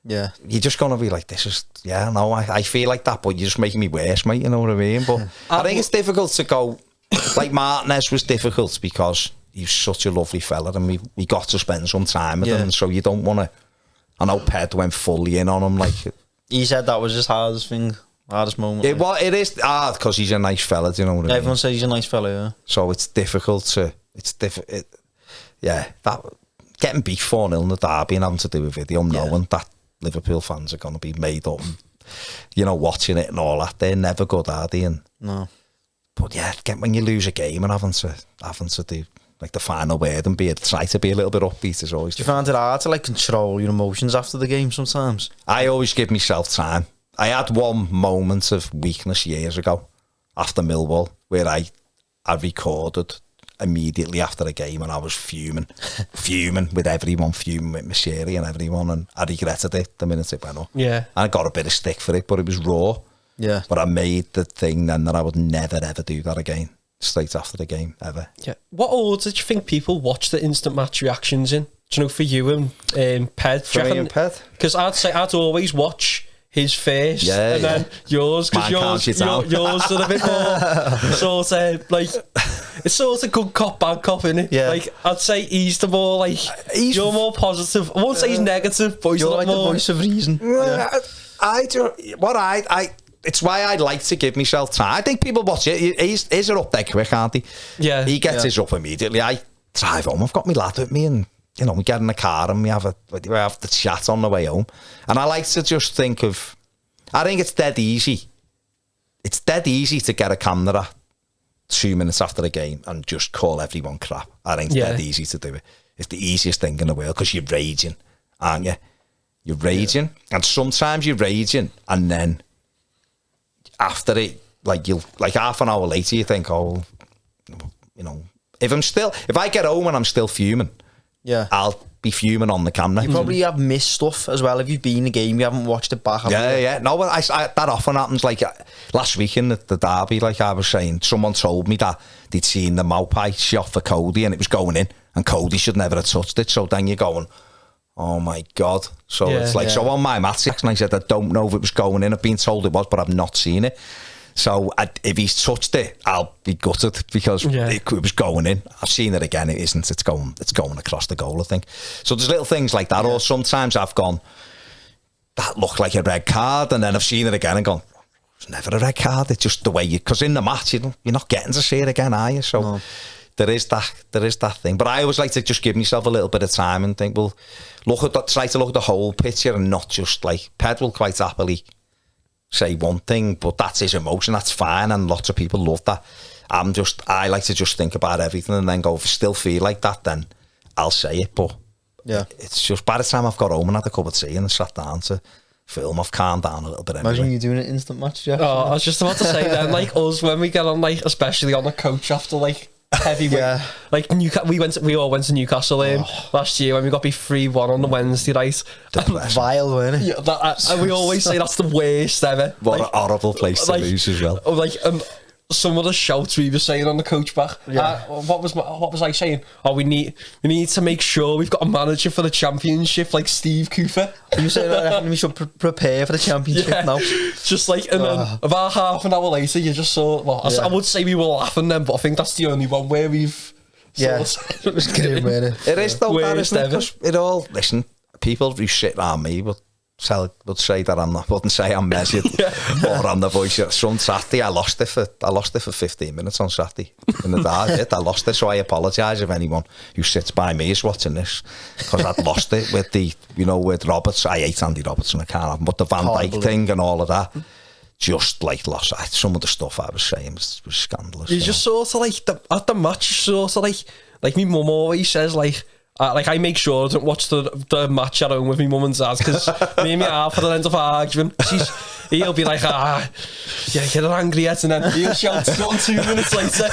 you're just going to be like, this is, I feel like that, but you're just making me worse, mate, you know what I mean? But I think it's difficult to go, like Martinez was difficult because he's such a lovely fella, and we got to spend some time with him, so you don't want to. I know Ped went fully in on him, like he said that was his hardest moment. It is hard because he's a nice fella, do you know what I mean? Everyone says he's a nice fella, yeah. So it's difficult to, that getting beat 4-0 in the derby and having to do a video knowing that Liverpool fans are going to be made up, and, you know, watching it and all that. They're never good, are they? And, no. But yeah, when you lose a game and having to do like the final word and try to be a little bit upbeat is always. Do you find it hard to like control your emotions after the game sometimes? I always give myself time. I had one moment of weakness years ago after Millwall where I recorded immediately after the game and I was fuming with everyone, fuming with Mashiri and everyone, and I regretted it the minute it went up. Yeah. And I got a bit of stick for it, but it was raw. Yeah. But I made the thing then that I would never ever do that again. Straight after the game, ever. Yeah. What order do you think people watch the instant match reactions in? Do you know, for you and Ped? For me and Ped? Because I'd always watch his face and then yours, because yours are a bit more sort of like, it's sort of good cop, bad cop, innit? Yeah. Like, I'd say he's the more like, you're more positive. I won't say he's negative, but he's you're a lot like more the voice of reason. It's why I'd like to give myself time. I think people watch it. He's up there quick, aren't he? Yeah. He gets his up immediately. I drive home. I've got my lad with me, and you know, we get in the car and we have the chat on the way home. And I like to just think of. I think it's dead easy. It's dead easy to get a camera 2 minutes after the game and just call everyone crap. I think it's dead easy to do it. It's the easiest thing in the world because you're raging, aren't you? You're raging, and sometimes you're raging, and then. After it, like half an hour later, you think, oh, you know, if I get home and I'm still fuming, I'll be fuming on the camera. You probably have missed stuff as well. If you've been in a game, you haven't watched it back. Yeah. No, but that often happens. Like last week in the derby, like I was saying, someone told me that they'd seen the Maupai shot for Cody and it was going in, and Cody should never have touched it. So then you're going, oh my God. So it's like, so on my match, and I said, I don't know if it was going in. I've been told it was, but I've not seen it. So if he's touched it, I'll be gutted because it was going in. I've seen it again. It isn't. It's going across the goal, I think. So there's little things like that. Or sometimes I've gone, that looked like a red card. And then I've seen it again and gone, it's never a red card. It's just the way because in the match, you're not getting to see it again, are you? So there is that thing. But I always like to just give myself a little bit of time and think, well, try to look at the whole picture and not just like, Ped will quite happily say one thing, but that's his emotion, that's fine, and lots of people love that. I like to just think about everything and then go, if I still feel like that, then I'll say it. But it's just by the time I've got home and had a cup of tea and sat down to film, I've calmed down a little bit anyway. Imagine you doing an instant match, Jeff. Oh, I was just about to say then, like us, when we get on, like, especially on the coach after, like, heavy like we all went to Newcastle last year when we got beat 3-1 on the Wednesday night. Vile, weren't it? And we always say that's the worst ever. What an horrible place to lose as well. Like some of the shouts we were saying on the coach back. What was I saying? Oh, we need to make sure we've got a manager for the championship like Steve Cooper. You saying that we should prepare for the championship now? Just like, and then about half an hour later, you just saw. Well, I would say we were laughing then, but I think that's the only one where we've. It was grim, wasn't it? It is though, that, isn't it? 'Cause it all. Listen, people who shit on me, but. Would say that wouldn't say I'm measured or I'm the voice. On Saturday, I lost it for 15 minutes on Saturday in the dark. I lost it, so I apologise if anyone who sits by me is watching this, because I'd lost it with with Roberts. I hate Andy Robertson, I can't have him, but the Van Dijk thing and all of that, just like lost. Some of the stuff I was saying was scandalous. You just sort of like at the match, sort of like my mum always says like I make sure I don't watch the match at home with my mum and dad, because me and my half will end up arguing. He'll be like, you're angry yet, and then he'll shout 2 minutes later.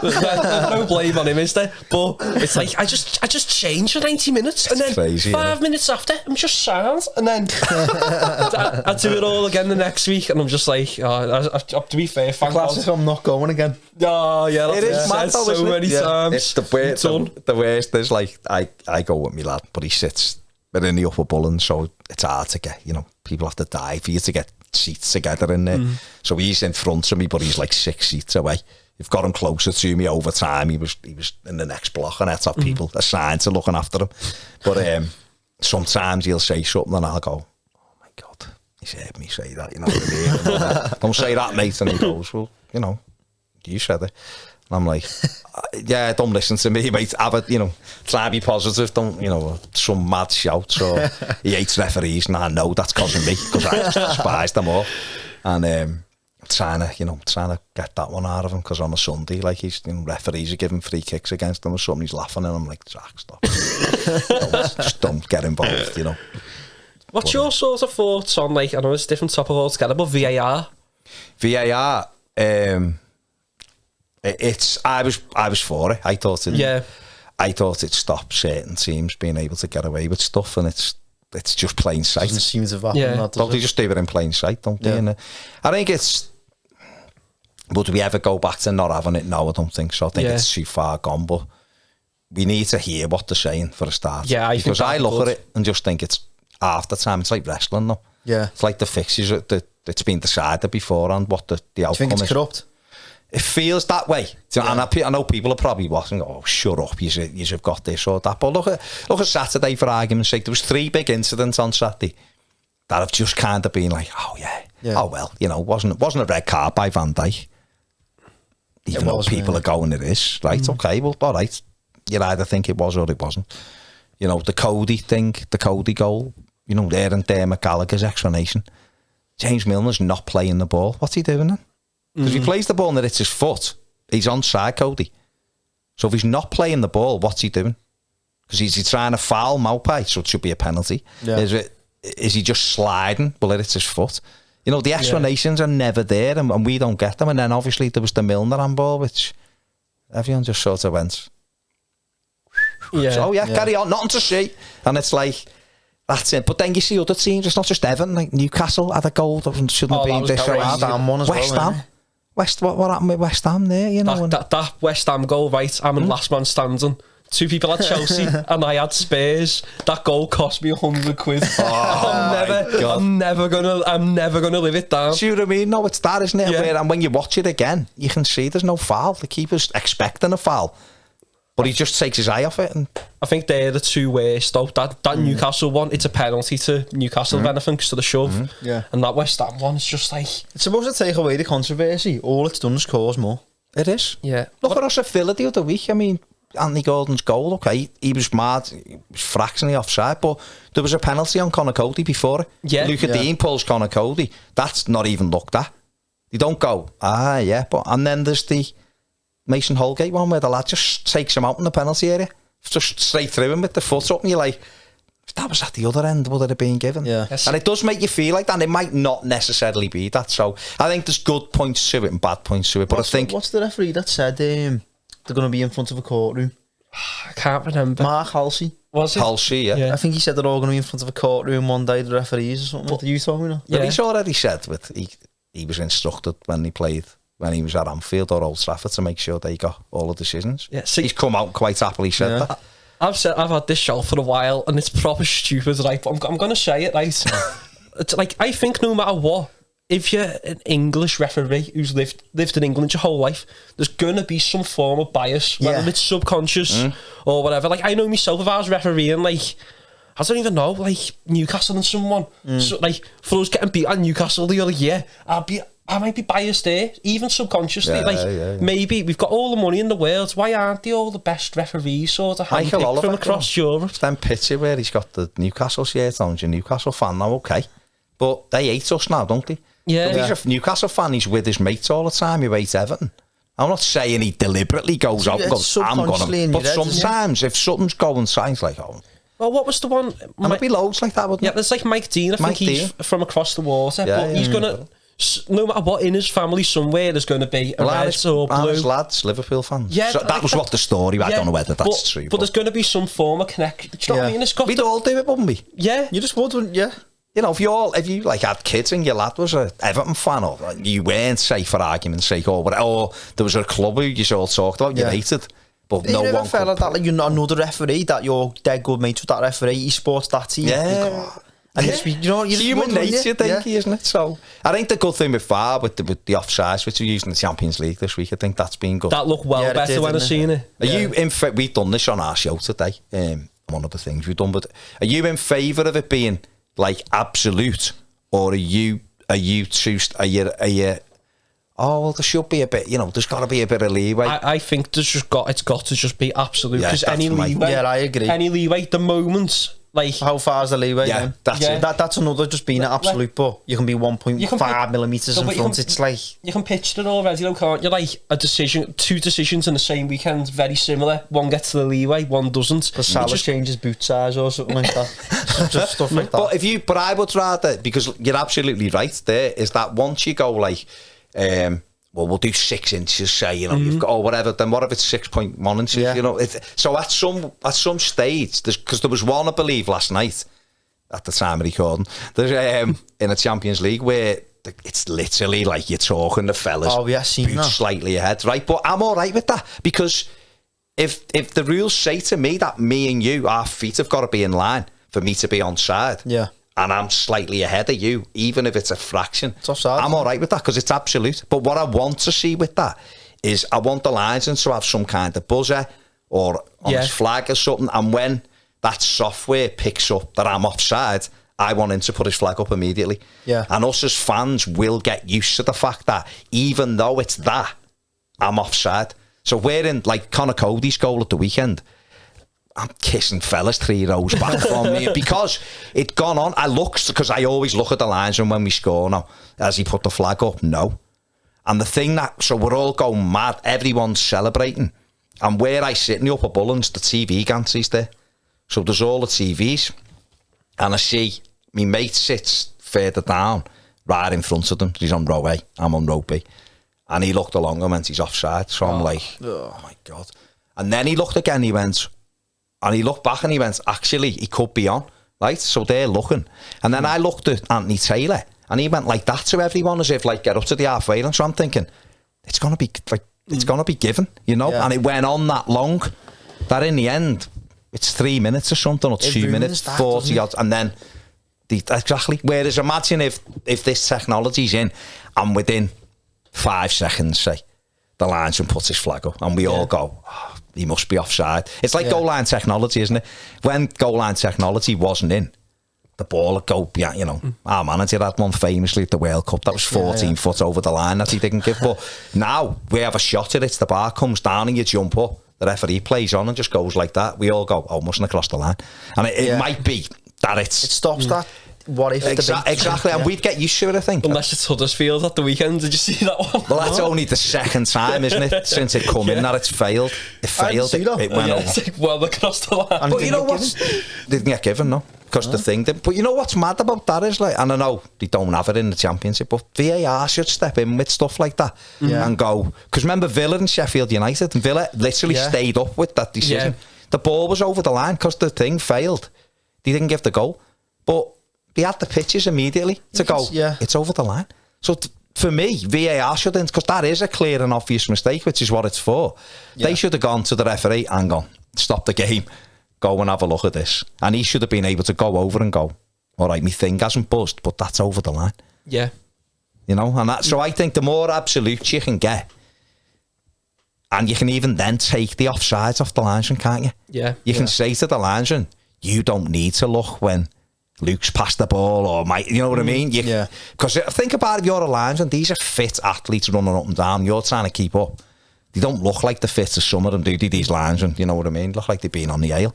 There's no blame on him, is there? But it's like, I just change for 90 minutes, and then crazy, 5 minutes after, I'm just sound, and then I do it all again the next week, and I'm just like, to be fair, thank God. I'm not going again. Oh, yeah, that's it is mad, so many times. It's the worst is like, I go with me lad, but he sits in the upper Bullen, so it's hard to get, people have to die for you to get seats together in there. So he's in front of me, but he's like 6 seats away. you've got him closer to me over time. He was in the next block, and that's how people assigned to looking after him. But sometimes he'll say something, and I'll go, "Oh my God, he's heard me say that." You know what I mean? Don't say that, mate. And he goes, "Well, you know, you said it." And I'm like, "Yeah, don't listen to me, mate. Have it, you know, try to be positive. Don't, you know, some mad shout." So he hates referees, and I know that's causing me because I despise them all. And trying to get that one out of him, because on a Sunday, like, he's, you know, referees are giving free kicks against him or something, he's laughing, and I'm like, Jack, stop. Just don't get involved, you know. What's your sort of thoughts on, like, I know it's a different topic altogether, but VAR? VAR, I was for it. I thought it stopped certain teams being able to get away with stuff, and it's just plain sight. Doesn't seem to happen. Well, they just do it in plain sight, don't they? And, I think it's... Would we ever go back to not having it? No, I don't think so. I think it's too far gone, but we need to hear what they're saying for a start. Yeah, because I look at it and just think it's half the time. It's like wrestling, though. Yeah. It's like the fixes that's been decided beforehand, what the outcome is. Do you think it's corrupt? It feels that way. And I know people are probably watching, "Oh, shut up, you've got this or that." But look at Saturday, for argument's sake. There was 3 big incidents on Saturday that have just kind of been like, oh well, you know, wasn't a red card by Van Dijk. Even though people are going, it is. Right, okay, well, all right. You either think it was or it wasn't. You know, the Cody thing, the Cody goal, you know, there and there, McGallagher's explanation. James Milner's not playing the ball. What's he doing then? Because he plays the ball and it hits his foot, he's onside, Cody. So if he's not playing the ball, what's he doing? Because is he trying to foul Maupay, so it should be a penalty? Yeah. Is he just sliding? Well, it hits his foot. You know, the explanations are never there, and we don't get them. And then obviously there was the Milner handball, which everyone just sort of went, carry on, nothing to see. And it's like, that's it. But then you see other teams, it's not just Everton, like Newcastle had a goal that shouldn't have been this. West Ham one as well. West Ham. What happened with West Ham there, you know? That West Ham goal, right, I'm in last man standing. 2 people at Chelsea and I had Spurs. That goal cost me £100. I'm never gonna live it down. See what I mean? No, it's that, isn't it? Yeah. And when you watch it again, you can see there's no foul. The keeper's expecting a foul, but he just takes his eye off it. And I think they're the 2 worst though. That Newcastle one, it's a penalty to Newcastle if anything, because of the shove. Yeah. And that West Ham one, it's just like, it's supposed to take away the controversy. All it's done is cause more. It is. Yeah. Look at us at Villa the other week. I mean, Anthony Gordon's goal, okay, he was mad, he was fractionally offside, but there was a penalty on Conor Cody before it. Yeah. Luca Dean pulls Conor Cody. That's not even looked at. They don't go, and then there's the Mason Holgate one where the lad just takes him out in the penalty area, just straight through him with the foot up, and you're like, if that was at the other end, would it have been given? Yeah. Yes. And it does make you feel like that, and it might not necessarily be that. So I think there's good points to it and bad points to it, but what's the referee that said they're going to be in front of a courtroom? I can't remember. Mark Halsey. Was it? Halsey, yeah. I think he said they're all going to be in front of a courtroom one day, the referees or something. What you told me? Yeah. He's already said he was instructed when he was at Anfield or Old Trafford to make sure they got all the decisions. Yeah, he's come out quite happily said that. I've had this show for a while and it's proper stupid, right? But I'm going to say it, right? It's like, I think no matter what, if you're an English referee who's lived in England your whole life, there's going to be some form of bias, whether it's subconscious or whatever. Like, I know myself, if I was refereeing, like, I don't even know, like, Newcastle and someone. So, like, for us getting beat at Newcastle the other year, I might be biased there, even subconsciously. Maybe we've got all the money in the world. Why aren't they all the best referees sort of handpicked from across Europe? Then picture where he's got the Newcastle shirt on. He's a Newcastle fan now, okay. But they hate us now, don't they? Yeah. If he's a Newcastle fan, he's with his mates all the time. He hates Everton. I'm not saying he deliberately goes out and goes, I'm going to. But sometimes, if something's going, signs like, oh. Well, what was the one? And it'd be loads like that, wouldn't it? Yeah, there's like Mike Dean. I think he's from across the water. Yeah, but he's going to, no matter what, in his family somewhere, there's going to be a red or blue. His lads, Liverpool fans. Yeah, so that was what the story, I don't know whether that's true. But there's going to be some form of connection. Do you know what I mean? We'd all do it, wouldn't we? Yeah. You just would, wouldn't you? You know, if you like had kids and your lad was a Everton fan, or you weren't, say for argument's sake, or there was a club who you all talked about, you hated, but no one felt like that, like you're not another referee, that you're dead good mates with that referee, he supports that team. Yeah. And it's human nature, think you, isn't it? So I think the good thing with VAR, with the offsides, which we're using the Champions League this week, I think that's been good. That looked better when I seen it. Are you in? We've done this on our show today. One of the things we've done, but are you in favour of it being like absolute, or are you oh, well, there should be a bit, there's got to be a bit of leeway. I think it's got to just be absolute, because any leeway, I agree. Any leeway, the moments, like how far is the leeway? Yeah, that's it. That's another just being an absolute, but you can be 1.5 millimetres in front. It's like you can picture it already, though, can't you? Like two decisions in the same weekend, very similar. One gets to the leeway, one doesn't. Because Salah changes boot size or something like that. Just stuff like that. But I would rather, because you're absolutely right. There is that once you go like. Well, we'll do 6 inches, say, you've got, or whatever, then what if it's 6.1 inches, so at some stage, because there was one, I believe, last night, at the time of recording, there's, in a Champions League, where it's literally like you're talking the fellas, slightly ahead, right? But I'm all right with that, because if the rules say to me that me and you, our feet have got to be in line for me to be onside, and I'm slightly ahead of you, even if it's a fraction, I'm all right with that, because it's absolute. But what I want to see with that is I want the linesman to have some kind of buzzer or on his flag or something, and when that software picks up that I'm offside, I want him to put his flag up immediately. And us as fans will get used to the fact that even though it's that, I'm offside. So we're in, like Conor Cody's goal at the weekend, I'm kissing fellas 3 rows back from me, because it gone on. Because I always look at the linesman when we score now. Has he put the flag up? No. And the thing so we're all going mad. Everyone's celebrating. And where I sit in the upper Bullens, the TV gantry's there. So there's all the TVs. And I see my mate sits further down, right in front of them. He's on row A, I'm on row B. And he looked along and went, he's offside. So I'm like, oh my God. And then he looked again, he went... And he looked back and he went, actually, he could be on, right? So they're looking. And then I looked at Anthony Taylor, and he went like that to everyone, as if, like, get up to the halfway line. So I'm thinking, it's going to be, like, it's going to be given, And it went on that long, that in the end, it's 3 minutes or something, or 2 minutes, 40 odd, and then, exactly. Whereas imagine if this technology's in, and within 5 seconds, say, the linesman puts his flag up, and we all go, oh, he must be offside. It's like goal line technology, isn't it? When goal line technology wasn't in, the ball would go, our manager had one famously at the World Cup that was 14 foot over the line that he didn't give. But now we have a shot at it, the bar comes down and you jump up, the referee plays on and just goes like that. We all go, oh, mustn't have crossed the line. And it might be that it stops that. What if exactly, and we'd get used to it, I think. Unless it's Huddersfield at the weekend. Did you see that one? Well, that's only the second time, isn't it, since it come in that it's failed. It failed. It went over. It's like, well, they crossed the line. But you know what? Didn't get given, no. Because the thing did. But you know what's mad about that is, like, and I know they don't have it in the Championship, but VAR should step in with stuff like that and go. Because remember Villa and Sheffield United, and Villa literally stayed up with that decision. The ball was over the line because the thing failed. They didn't give the goal. But they had the pitches immediately to go, it's over the line. So for me, VAR should, because that is a clear and obvious mistake, which is what it's for. They should have gone to the referee and gone, stop the game, go and have a look at this. And he should have been able to go over and go, all right, my thing hasn't buzzed, but that's over the line. Yeah. And that, so I think the more absolute you can get, and you can even then take the offsides off the linesman, can't you? Yeah. You can say to the linesman, you don't need to look when Luke's passed the ball, or you know what I mean? Because think about if you're a linesman, these are fit athletes running up and down, you're trying to keep up. They don't look like the fit of some of them, do they, these linesmen? You know what I mean? Look like they've been on the ale.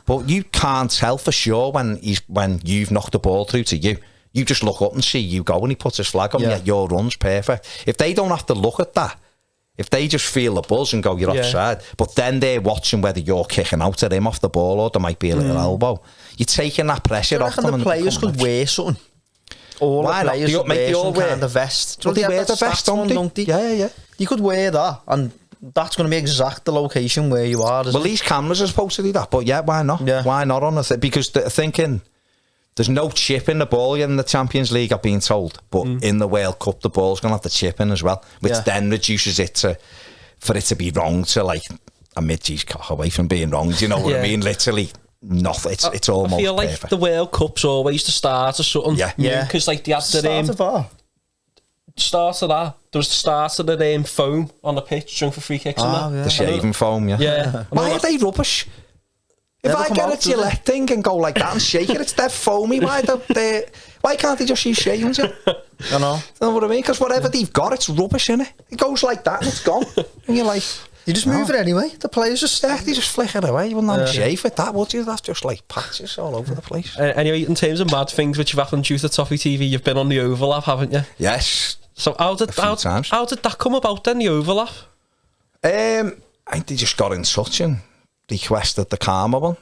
But you can't tell for sure when you've knocked the ball through to you. You just look up and see you go, and he puts his flag on, your run's perfect. If they don't have to look at that, if they just feel the buzz and go, you're offside, but then they're watching whether you're kicking out at him off the ball or there might be a little elbow, you're taking that pressure off them. The players could wear something. All the players should wear some kind of vest. They wear the vest, don't they? Yeah. You could wear that, and that's going to be exact the location where you are. Well, these cameras are supposed to do that, but why not? Why not on the because they're thinking there's no chip in the ball in the Champions League, I've been told, but in the World Cup the ball's going to have the chip in as well, which then reduces it for it to be wrong to like a mid-G's cock away from being wrong. Do you know what I mean? Literally, nothing. It's almost. I feel like perfect. the World Cup's always the start of something. Yeah. Because like they had Start of that. There was the start of the foam on the pitch, drunk for free kicks and that. The shaving foam, Yeah. Why are they rubbish? If I get a Gillette thing and go like that and shake it, it's dead foamy. Why can't they just use shavings? I know. You know what I mean? Because whatever they've got, it's rubbish, innit? It goes like that and it's gone. And you're like... You just move it anyway. The players just... Yeah, they just flick it away. You wouldn't have to shave it, that, would you? That's just like patches all over the place. Anyway, in terms of mad things which have happened due to Toffee TV, you've been on the overlap, haven't you? Yes. So how did that come about then, the overlap? I think they just got in touch and requested the Karma one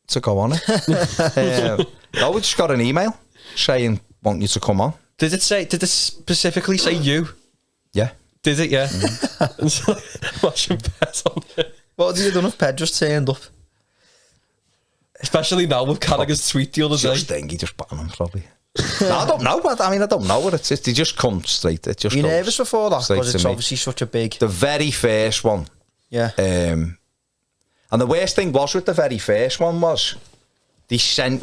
to go on it. No, we just got an email saying, want you to come on. Did it specifically say you? Yeah. Did it, yeah? Mm-hmm. Watching Pet on it. What have you done if Pet just turned up? Especially now with Carragher's tweet the other day. Just think he just ban him, probably. No, I don't know. I don't know what it is. They just come straight. It just. Were you nervous before that? Because it's me. obviously such a big... The very first one. Yeah. And the worst thing was with the very first one was they send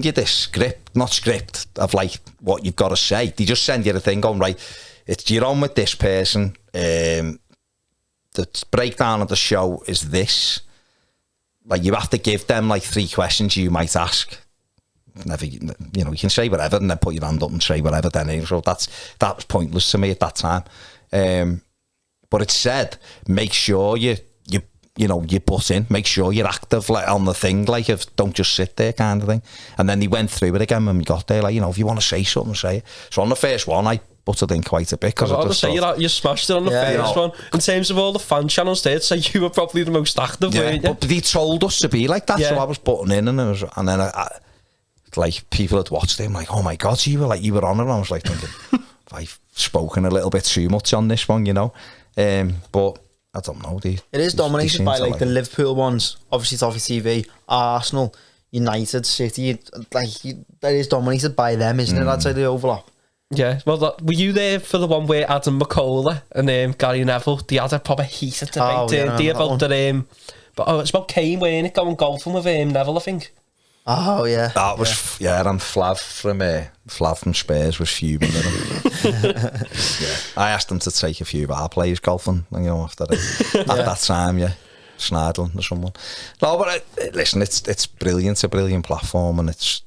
you this script of like what you've got to say. They just send you the thing going, right, you're on with this person. The breakdown of the show is this. Like you have to give them like 3 questions you might ask. Never, you can say whatever and then put your hand up and say whatever. Then so that was pointless to me at that time. But it said, make sure you butt in, make sure you're active like on the thing, like don't just sit there kind of thing. And then he went through it again when we got there, like if you want to say something, say it. So on the first one, I buttered in quite a bit because I just thought, you smashed it on the first one. In terms of all the fan channels there, so you were probably the most active, weren't you? But they told us to be like that, so I was butting in, and then I like people had watched it, like, oh my god, so you were on it, and I was like thinking, I've spoken a little bit too much on this one, but I don't know. It is dominated by like the Liverpool ones, obviously Toffee TV, Arsenal, United, City. That is dominated by them, isn't it? I'd say the overlap. Yeah, well, were you there for the one where Adam McCullough and Gary Neville, they had a proper heated debate about it's about Kane, weren't it, going golfing with Neville, I think. Oh yeah, that was and Flav from Spurs was fuming with him. I asked him to take a few of our players golfing, after that time, Snidel or someone. No, but listen, it's brilliant, a brilliant platform, and it's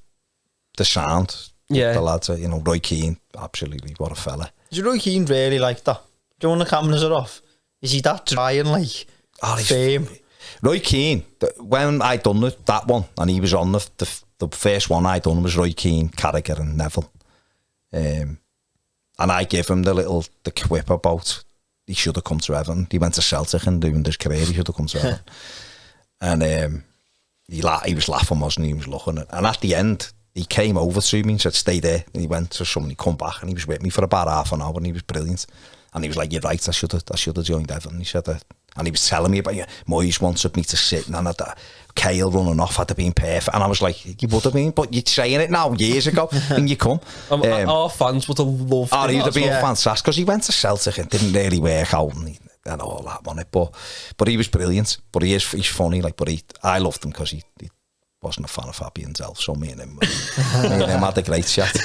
the sound. Yeah, the lads, Roy Keane, absolutely, what a fella. Is Roy Keane really like that? Do you want the cameras are off? Is he that dry and fame? Roy Keane, when I done that one, and he was on the first one I done was Roy Keane, Carragher and Neville. And I gave him the quip about he should have come to Everton. He went to Celtic and doing his career, he should have come to Everton. And he was laughing, wasn't he? He was looking at, and at the end, he came over to me and said, stay there. And he went to someone, he come back, and he was with me for about half an hour, and he was brilliant. And he was like, you're right, I should have joined Everton. He said that. And he was telling me about Moyes wanted me to sit, and Kale running off had to been perfect. And I was like, you would have been, but you're saying it now years ago, and you come. Our fans would have loved it. He would have been fantastic, because he went to Celtic and didn't really work out and all that on it. But he was brilliant. But he's funny, I loved him because he wasn't a fan of Fabian Delph, so me and him had a great chat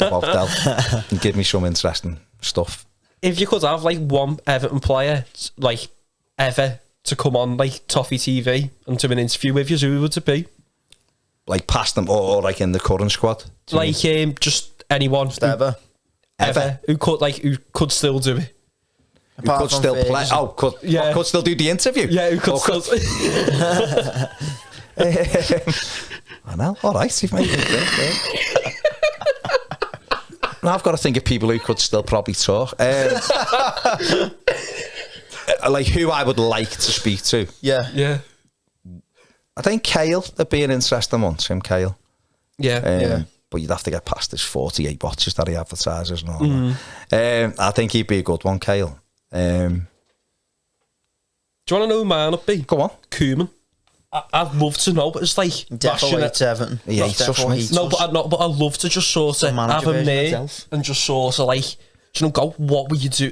about Delph and give me some interesting stuff. If you could have one Everton player ever to come on Toffee TV and do an interview with you, who would it be? Past them or in the current squad? Just anyone ever who could still do it. Who could still play? Could still do the interview? Yeah, who could still. I know. All right, you've made me think. Now I've got to think of people who could still probably talk. Who I would like to speak to. Yeah. I think Kale would be an interesting one, Tim Kale. Yeah. But you'd have to get past his 48 watches that he advertises and all that. I think he'd be a good one, Kale. Do you want to know who mine would be? Go on. Koeman. I'd love to know, but it's definitely Everton. He hates us. No, but I'd love to just sort of have him there and just sort of go, what will you do?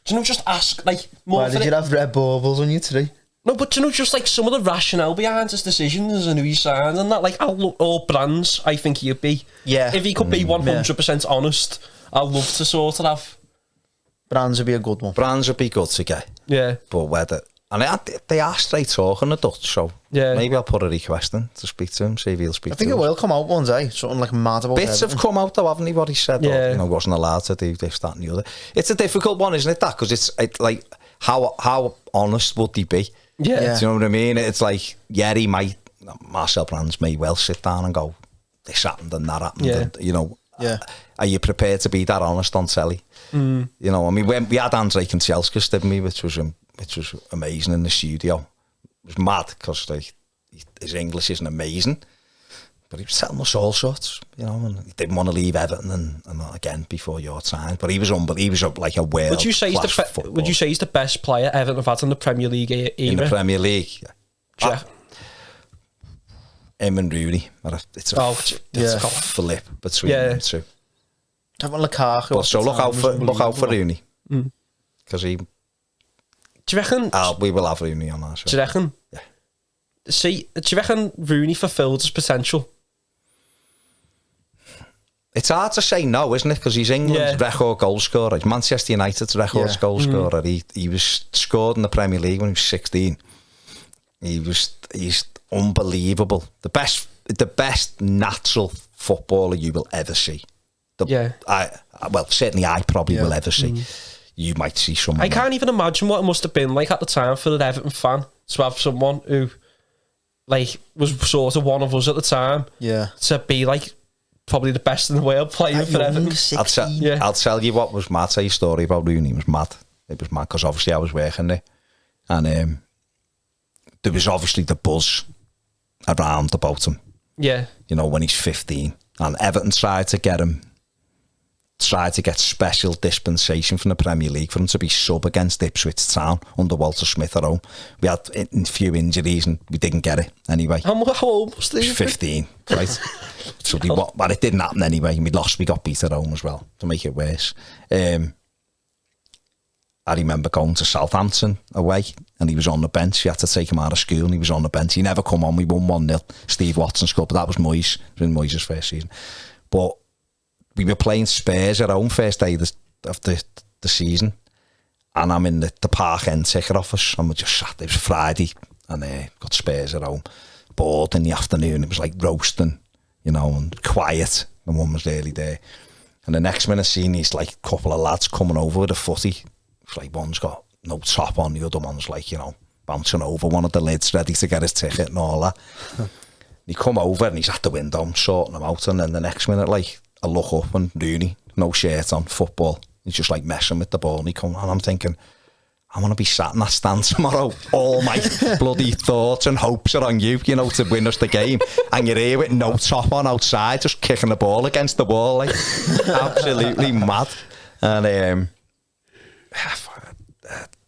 Just ask, more. Why did you have red baubles on your tree? No, but you know, just like some of the rationale behind his decisions and who he signed and that, like, or Brands, I think he'd be. Yeah. If he could be 100% honest, I'd love to sort of have. Brands would be a good one. Brands would be good to get. Yeah. But whether... And they are straight talking the Dutch, so maybe I'll put a request in to speak to him, see if he'll speak to him. I think it will come out one day, something like mad about Bits have come out though, haven't he, what he said, you know, wasn't allowed to do this, that and the other. It's a difficult one, isn't it, that? Because it's like, how honest would he be? Yeah. Do you know what I mean? It's like, he might, Marcel Brands may well sit down and go, this happened and that happened, and, you know, are you prepared to be that honest on telly? You know, I mean, we had Andrei Kanchelskis, didn't we, which was amazing in the studio. It was mad because his English isn't amazing, but he was telling us all sorts, you know, and he didn't want to leave Everton and again before your time. But he was like a world. Would you say he's the best player Everton have had in the Premier League era? In the Premier League, him and Rooney. It's a flip between them two. Lukaku. So look out for Rooney because he. Do you reckon? We will have Rooney on our show. Do you reckon? Yeah. See, do you reckon Rooney fulfilled his potential? It's hard to say no, isn't it? Because he's England's record goal scorer. He's Manchester United's record goal scorer. He was scored in the Premier League when he was 16. He's unbelievable. The best natural footballer you will ever see. Certainly I probably will ever see. You might see someone. I can't even imagine what it must have been like at the time for an Everton fan to have someone who, like, was sort of one of us at the time. Yeah. To be like probably the best in the world playing for Everton. I'll tell you what was mad. Say a story about Rooney. It was mad. It was mad because obviously I was working there, and there was obviously the buzz around about him. Yeah. You know, when he's 15, and Everton tried to get special dispensation from the Premier League for him to be sub against Ipswich Town under Walter Smith at home. We had a few injuries and we didn't get it anyway. How old was he? 15, right? So but it didn't happen anyway. We got beat at home as well to make it worse. I remember going to Southampton away and he was on the bench. You had to take him out of school and he was on the bench. He never come on. We won 1-0. Steve Watson scored, but that was Moyes. It was in Moyes' first season. But we were playing Spurs at home first day of the season, and I'm in the Park End ticket office, and we just sat there. It was Friday, and got Spurs at home. Bored in the afternoon. It was like roasting, you know, and quiet. My mum was nearly there. And the next minute, I seen these like couple of lads coming over with a footy. It's like one's got no top on, the other one's like, you know, bouncing over one of the lids, ready to get his ticket and all that. He come over and he's at the window, I'm sorting them out, and then the next minute, like, I look up and Rooney, no shirt on, football. He's just like messing with the ball and he comes and I'm thinking, I want to be sat in that stand tomorrow. All my bloody thoughts and hopes are on you, you know, to win us the game. And you're here with no top on outside, just kicking the ball against the wall, like absolutely mad. And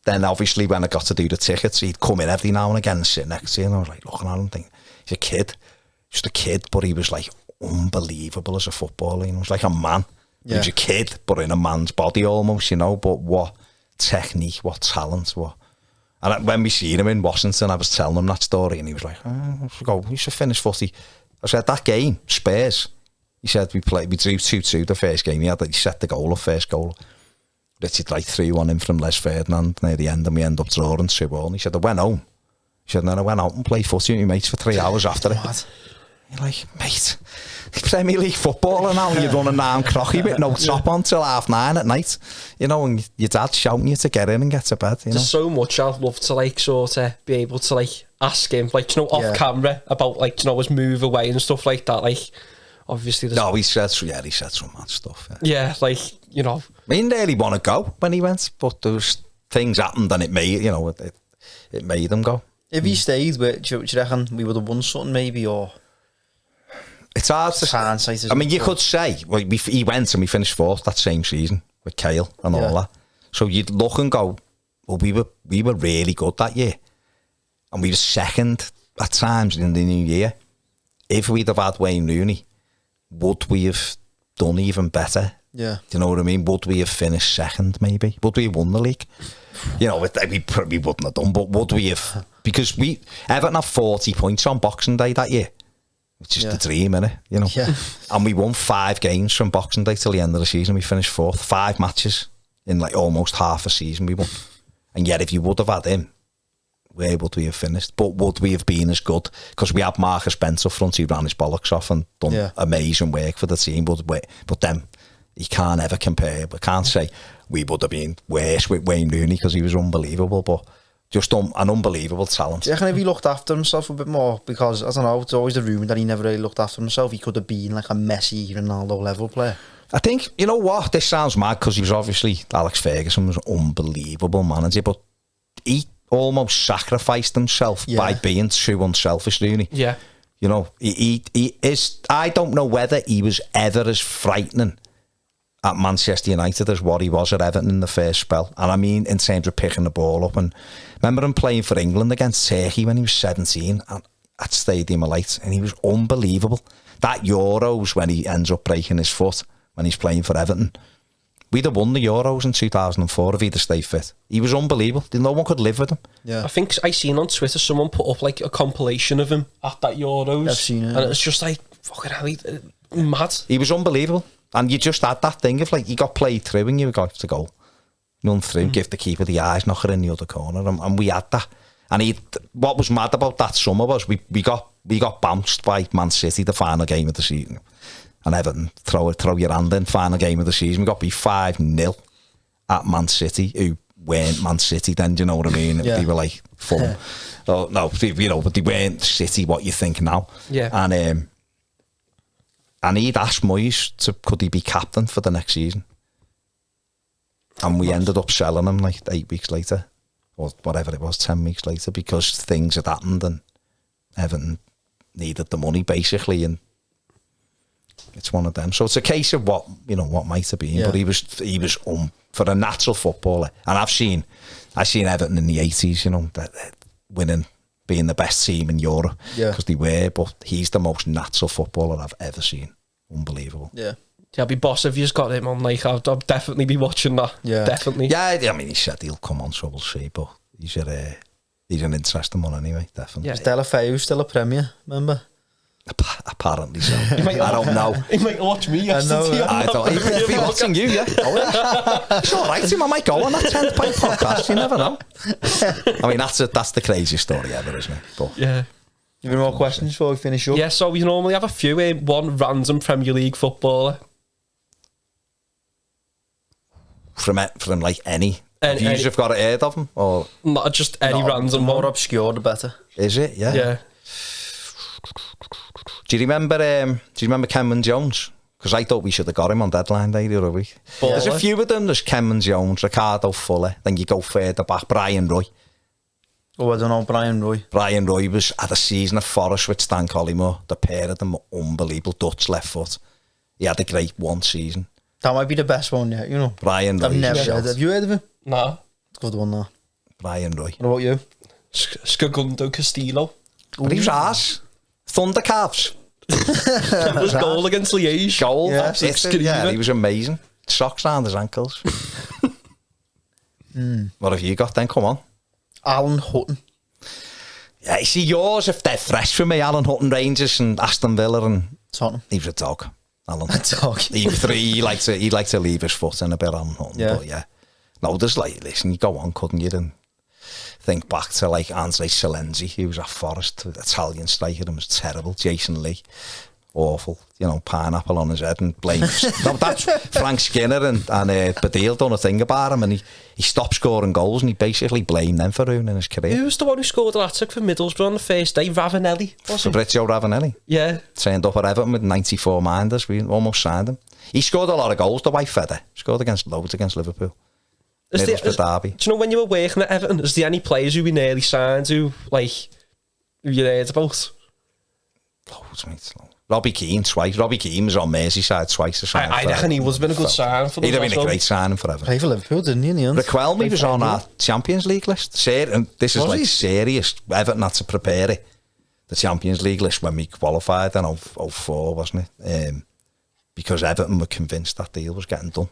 then obviously when I got to do the tickets, he'd come in every now and again and sit next to you, and I was like looking at him thinking, he's a kid, just a kid, but he was like unbelievable as a footballer. You know, he was like a man. He was a kid, but in a man's body almost, you know. But what technique, what talent, what. And when we seen him in Washington, I was telling him that story, and he was like, we should finish footy. I said, that game, Spurs. He said, we drew 2-2 the first game. He set the goal, the first goal. Richard like 3-1 in from Les Ferdinand near the end, and we end up drawing 2-2. And he said, I went home. He said, then I went out and played footy with my mates for 3 hours after it. What? You're like, mate, Premier League footballer now, and you're running down Crocky with no top on till 9:30 at night, you know, and your dad's shouting you to get in and get to bed. You know? There's so much I'd love to like sort of be able to like ask him, like, you know, off camera about like, you know, his move away and stuff like that. Like, obviously, no, he said some mad stuff. Yeah, like, you know, I mean, he didn't really want to go when he went, but there was things happened and it made, you know, it made him go. If he stayed, do you reckon we would have won something maybe, or? It's hard to say. I mean, you could say, well, he went and we finished 4th that same season with Kale and all that. So you'd look and go, well, we were really good that year. And we were second at times in the new year. If we'd have had Wayne Rooney, would we have done even better? Yeah. Do you know what I mean? Would we have finished second, maybe? Would we have won the league? You know, we probably wouldn't have done, but would we have? Because Everton had 40 points on Boxing Day that year, which is the dream, innit? You know? Yeah. And we won 5 games from Boxing Day till the end of the season. We finished 4th. 5 matches in like almost half a season we won. And yet if you would have had him, where would we have finished? But would we have been as good? Because we had Marcus Bent up front, he ran his bollocks off and done amazing work for the team. But then you can't ever compare. But can't say we would have been worse with Wayne Rooney because he was unbelievable. But just an unbelievable talent. Do you reckon if he looked after himself a bit more? Because, I don't know, it's always the rumour that he never really looked after himself. He could have been like a Messi, Ronaldo level player. I think, you know what, this sounds mad because he was obviously, Alex Ferguson was an unbelievable manager, but he almost sacrificed himself by being too unselfish, Rooney. Yeah. You know, he is, I don't know whether he was ever as frightening at Manchester United as what he was at Everton in the first spell. And I mean, in terms of picking the ball up. And remember him playing for England against Turkey when he was 17 at Stadium of Light, and he was unbelievable. That Euros when he ends up breaking his foot when he's playing for Everton. We'd have won the Euros in 2004 if he'd have stayed fit. He was unbelievable. No one could live with him. Yeah. I think I seen on Twitter someone put up like a compilation of him at that Euros. I've seen it. And it's just like, fucking hell, mad. He was unbelievable. And you just had that thing of like, you got played through and you got to go. Run through, give the keeper the eyes knocker in the other corner. And we had that. And what was mad about that summer was we got bounced by Man City the final game of the season. And Everton, throw your hand in, final game of the season. We got beat 5-0 at Man City, who weren't Man City then, do you know what I mean? Yeah. They were like fun. Oh, no, you know, but they weren't City what you think now. Yeah. And he'd asked Moyes could he be captain for the next season. And we ended up selling him like 8 weeks later, or whatever it was, 10 weeks later, because things had happened and Everton needed the money basically, and it's one of them. So it's a case of what might have been, but he was for a natural footballer. And I've seen Everton in the 80s, you know, that winning, being the best team in Europe because they were. But he's the most natural footballer I've ever seen. Unbelievable. Yeah, I'll be boss if you've got him on. Like, I'll definitely be watching that. Yeah, definitely. Yeah, I mean, he said he'll come on, so we'll see. But he's an interesting one anyway. Definitely. Yeah. Is Delafeu still a Premier member? Apparently so. I don't know. He might watch me. I thought he'd be watching you, yeah. It's all right, I might go on that 10th Pint podcast, you never know. I mean, that's the craziest story ever, isn't it? But, yeah. You have any more questions before we finish up? Yeah, so we normally have a few. One random Premier League footballer. From like any views you've got heard of them? Or not just any random one. The more obscure, the better. Is it? Yeah. Yeah. Do you remember Kenman Jones? Because I thought we should have got him on deadline day the other week. There's a few of them. There's Kenman Jones, Ricardo Fuller. Then you go further back, Brian Roy. Oh, I don't know, Brian Roy. Brian Roy was at a season at Forest with Stan Collymore. The pair of them were unbelievable. Dutch left foot. He had a great one season. That might be the best one yet, you know. Brian Roy. I've never heard. Have you heard of him? No. It's a good one, though. Brian Roy. What about you? Segundo Castillo. But he was arse. Thundercalves. That was goal against Liège. Goal. Yeah, he was amazing. Socks around his ankles. What have you got then? Come on. Alan Hutton. Yeah, you see yours, if they're fresh for me, Alan Hutton, Rangers and Aston Villa and Tottenham. He was a dog. Alan. A dog. He'd like to leave his foot in a bit, Alan Hutton. Yeah. But yeah. No, there's like, listen, you go on, couldn't you? And think back to like Andre Silenzi, who was at Forest, Italian striker, and was terrible. Jason Lee, awful. You know, pineapple on his head and blames. No, that's Frank Skinner and Badil done a thing about him, and he stopped scoring goals and he basically blamed them for ruining his career. Who was the one who scored the hat-trick for Middlesbrough on the first day? Ravanelli, Fabrizio Ravanelli. Yeah. Turned up at Everton with 94 minders. We almost signed him. He scored a lot of goals, the white feather. Scored loads against Liverpool. Derby. Do you know when you were working at Everton, is there any players who we nearly signed who you heard about? Loads, mate. Robbie Keane twice. Robbie Keane was on Merseyside twice. I reckon he was been a good sign for them. He'd have been a great signing for Everton. Play for Liverpool, didn't he? Riquelme was on our Champions League list. And this is like serious. Everton had to prepare it. The Champions League list when we qualified in 04, wasn't it? because Everton were convinced that deal was getting done.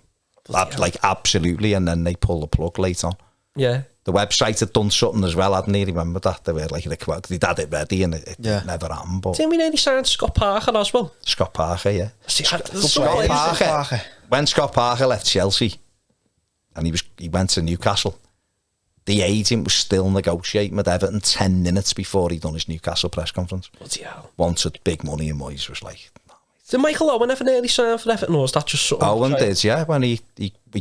Like, absolutely, and then they pulled the plug late on. Yeah. The website had done something as well, hadn't they? Remember that? They were like, they'd had it ready and it never happened. But didn't we nearly sign Scott Parker as well? Scott Parker, yeah. Scott Parker. When Scott Parker left Chelsea and he went to Newcastle, the agent was still negotiating with Everton 10 minutes before he'd done his Newcastle press conference. Bloody hell. Wanted big money, and Moyes was like... Did Michael Owen ever nearly sign for Everton, or was that just something? Owen did, yeah. When he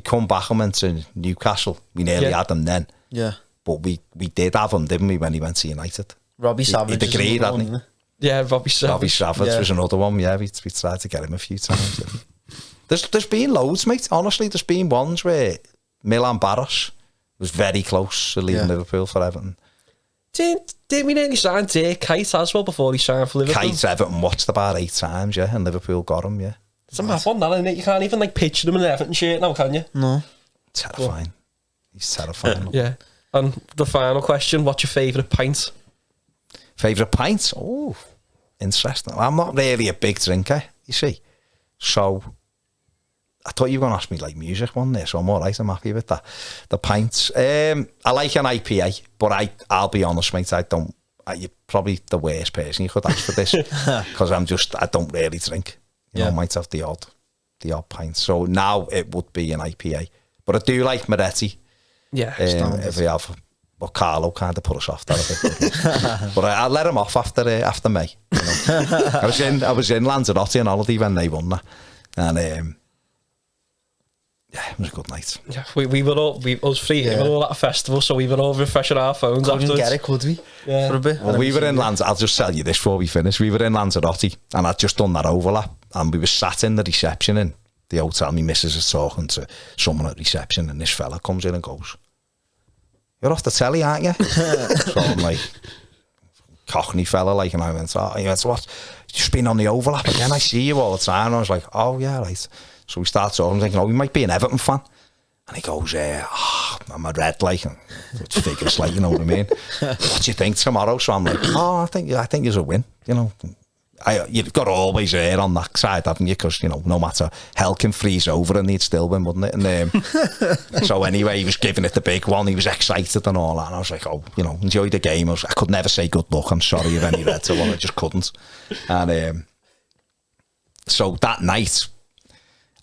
come back and went to Newcastle, we nearly had him then. Yeah. But we did have him, didn't we, when he went to United? Robbie Savage. He'd agreed, hadn't he? Yeah, Robbie Savage. Robbie Savage was another one, yeah. We tried to get him a few times. There's been loads, mate. Honestly, there's been ones where Milan Baros was very close to leaving Liverpool for Everton. Didn't we nearly sign Dirk Kuyt as well before he signed for Liverpool? Kuyt, Everton watched about 8 times, yeah, and Liverpool got him, yeah. It's a mad one, that, isn't it? You can't even like picture him in an Everton shirt now, can you? No. Terrifying. He's terrifying. Yeah. And the final question, what's your favourite pint? Favourite pint? Oh, interesting. I'm not really a big drinker, you see. So, I thought you were going to ask me like music one there, so I'm all right, I'm happy with that. The pints. I like an IPA, but I'll be honest, mate, you're probably the worst person you could ask for this, because I don't really drink. You know, I might have the odd pint. So now it would be an IPA. But I do like Moretti. Yeah. If we have... But Carlo kind of put us off that a bit. But I let him off after May. You know? I was in Lanzarote on holiday when they won that. And... yeah, it was a good night. Yeah, we were all, us three, we were all at a festival, so we were all refreshing our phones afterwards. Couldn't get it, could we? Yeah. For a bit. Well, we were in Lanzarote, I'll just tell you this before we finish. We were in Lanzarote, and I'd just done that overlap, and we were sat in the reception in the hotel. My missus is talking to someone at reception, and this fella comes in and goes, "You're off the telly, aren't you?" So I'm like, Cockney fella, like, and I went, "Oh," he went, "What? You've just been on the overlap again? I see you all the time." And I was like, "Oh, yeah, right." So we start talking, thinking, "Oh, we might be an Everton fan." And he goes, "I'm a red, like," which figures, like, you know what I mean? "What do you think tomorrow?" So I'm like, "Oh, I think there's a win, you know." You've got to always err on that side, haven't you? Because, you know, no matter, hell can freeze over and he'd still win, wouldn't it? And so anyway, he was giving it the big one. He was excited and all that. And I was like, "Oh, you know, enjoy the game." I could never say good luck. I'm sorry if any red to one. I just couldn't. And so that night,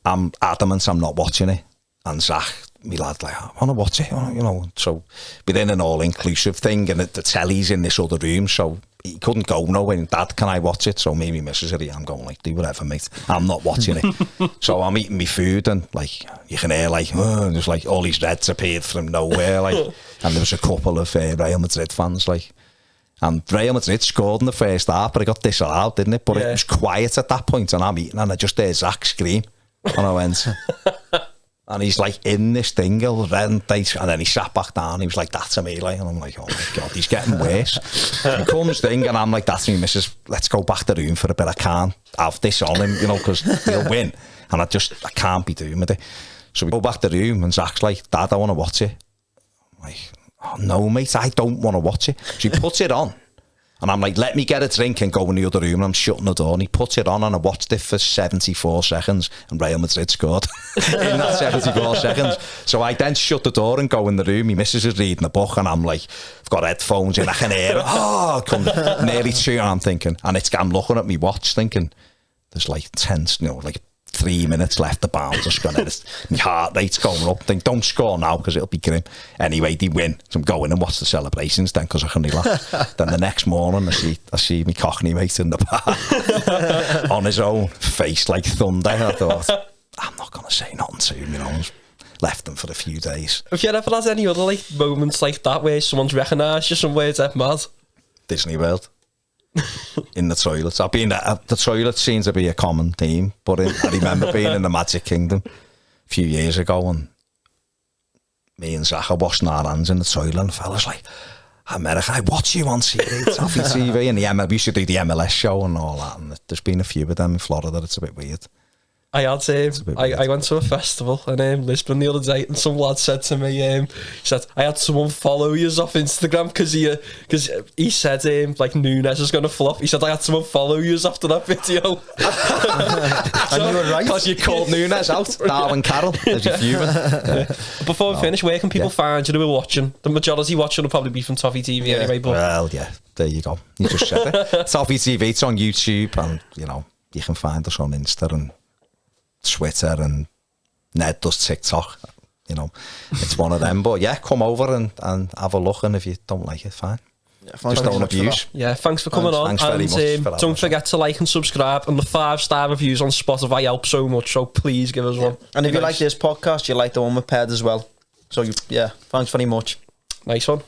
I'm adamant I'm not watching it. And Zach, my lad, like, "I want to watch it," you know. So we're in an all-inclusive thing, and the telly's in this other room, so he couldn't go nowhere. "Dad, can I watch it?" So me and my missus are here. I'm going like, "Do whatever, mate. I'm not watching it." So I'm eating my food, and like, you can hear like, there's like all these reds appeared from nowhere, like, and there was a couple of Real Madrid fans, like, and Real Madrid scored in the first half, but it got disallowed, didn't it? But it was quiet at that point, and I'm eating, and I just heard Zach scream, and I went, and he's like in this thing, and then he sat back down. He was like that to me, like, and I'm like, "Oh my God, he's getting worse." He comes thing, and I'm like, "That's me, missus. Let's go back to the room for a bit. I can't have this on him, you know, because he'll win, and I can't be doing with it." So we go back to the room, and Zach's like, "Dad, I want to watch it." I'm like, "Oh no, mate, I don't want to watch it." So he puts it on. And I'm like, "Let me get a drink and go in the other room." And I'm shutting the door, and he puts it on, and I watched it for 74 seconds, and Real Madrid scored in that 74 seconds. So I then shut the door and go in the room. My missus is reading a book, and I'm like, I've got headphones in, I can hear it. Oh, come nearly 2, and I'm thinking, and I'm looking at my watch thinking, there's like 10, you know, like 3 minutes left the bounce. Just gonna, my heart rate's going up. Think, don't score now because it'll be grim. Anyway, they win. So I'm going and watch the celebrations then because I can relax. Then the next morning I see me Cockney mate in the bar on his own, face like thunder. I thought, I'm not gonna say nothing to him, you know. Left him for a few days. Have you ever had any other like moments like that where someone's recognised you somewhere? It's that mad? Disney World. In the toilets. The toilet seems to be a common theme, but I remember being in the Magic Kingdom a few years ago, and me and Zach are washing our hands in the toilet, and the fella's like, "America, I watch you on TV, Toffee TV," and we used to do the MLS show and all that, and there's been a few of them in Florida. It's a bit weird. I went to a festival in Lisbon the other day, and some lad said to me, he said, I had someone follow you off Instagram because he said like Nunes is going to flop. He said, I had someone follow you after that video. And you were right. Because you called Nunes out, Darwin Carroll, as you fuming. Before we finish, where can people find you who are watching? The majority watching will probably be from Toffee TV anyway. But well, yeah, there you go. You just said it. Toffee TV, it's on YouTube, and you can find us on Insta and Twitter, and Ned does TikTok. It's one of them. But yeah, come over and have a look, and if you don't like it, fine. Yeah, just don't abuse. Yeah, thanks for coming on. Thanks very much. Don't forget to like and subscribe, and the 5-star reviews on Spotify help so much, so please give us one. And if you like this podcast, you like the one with Ped as well. So thanks very much. Nice one.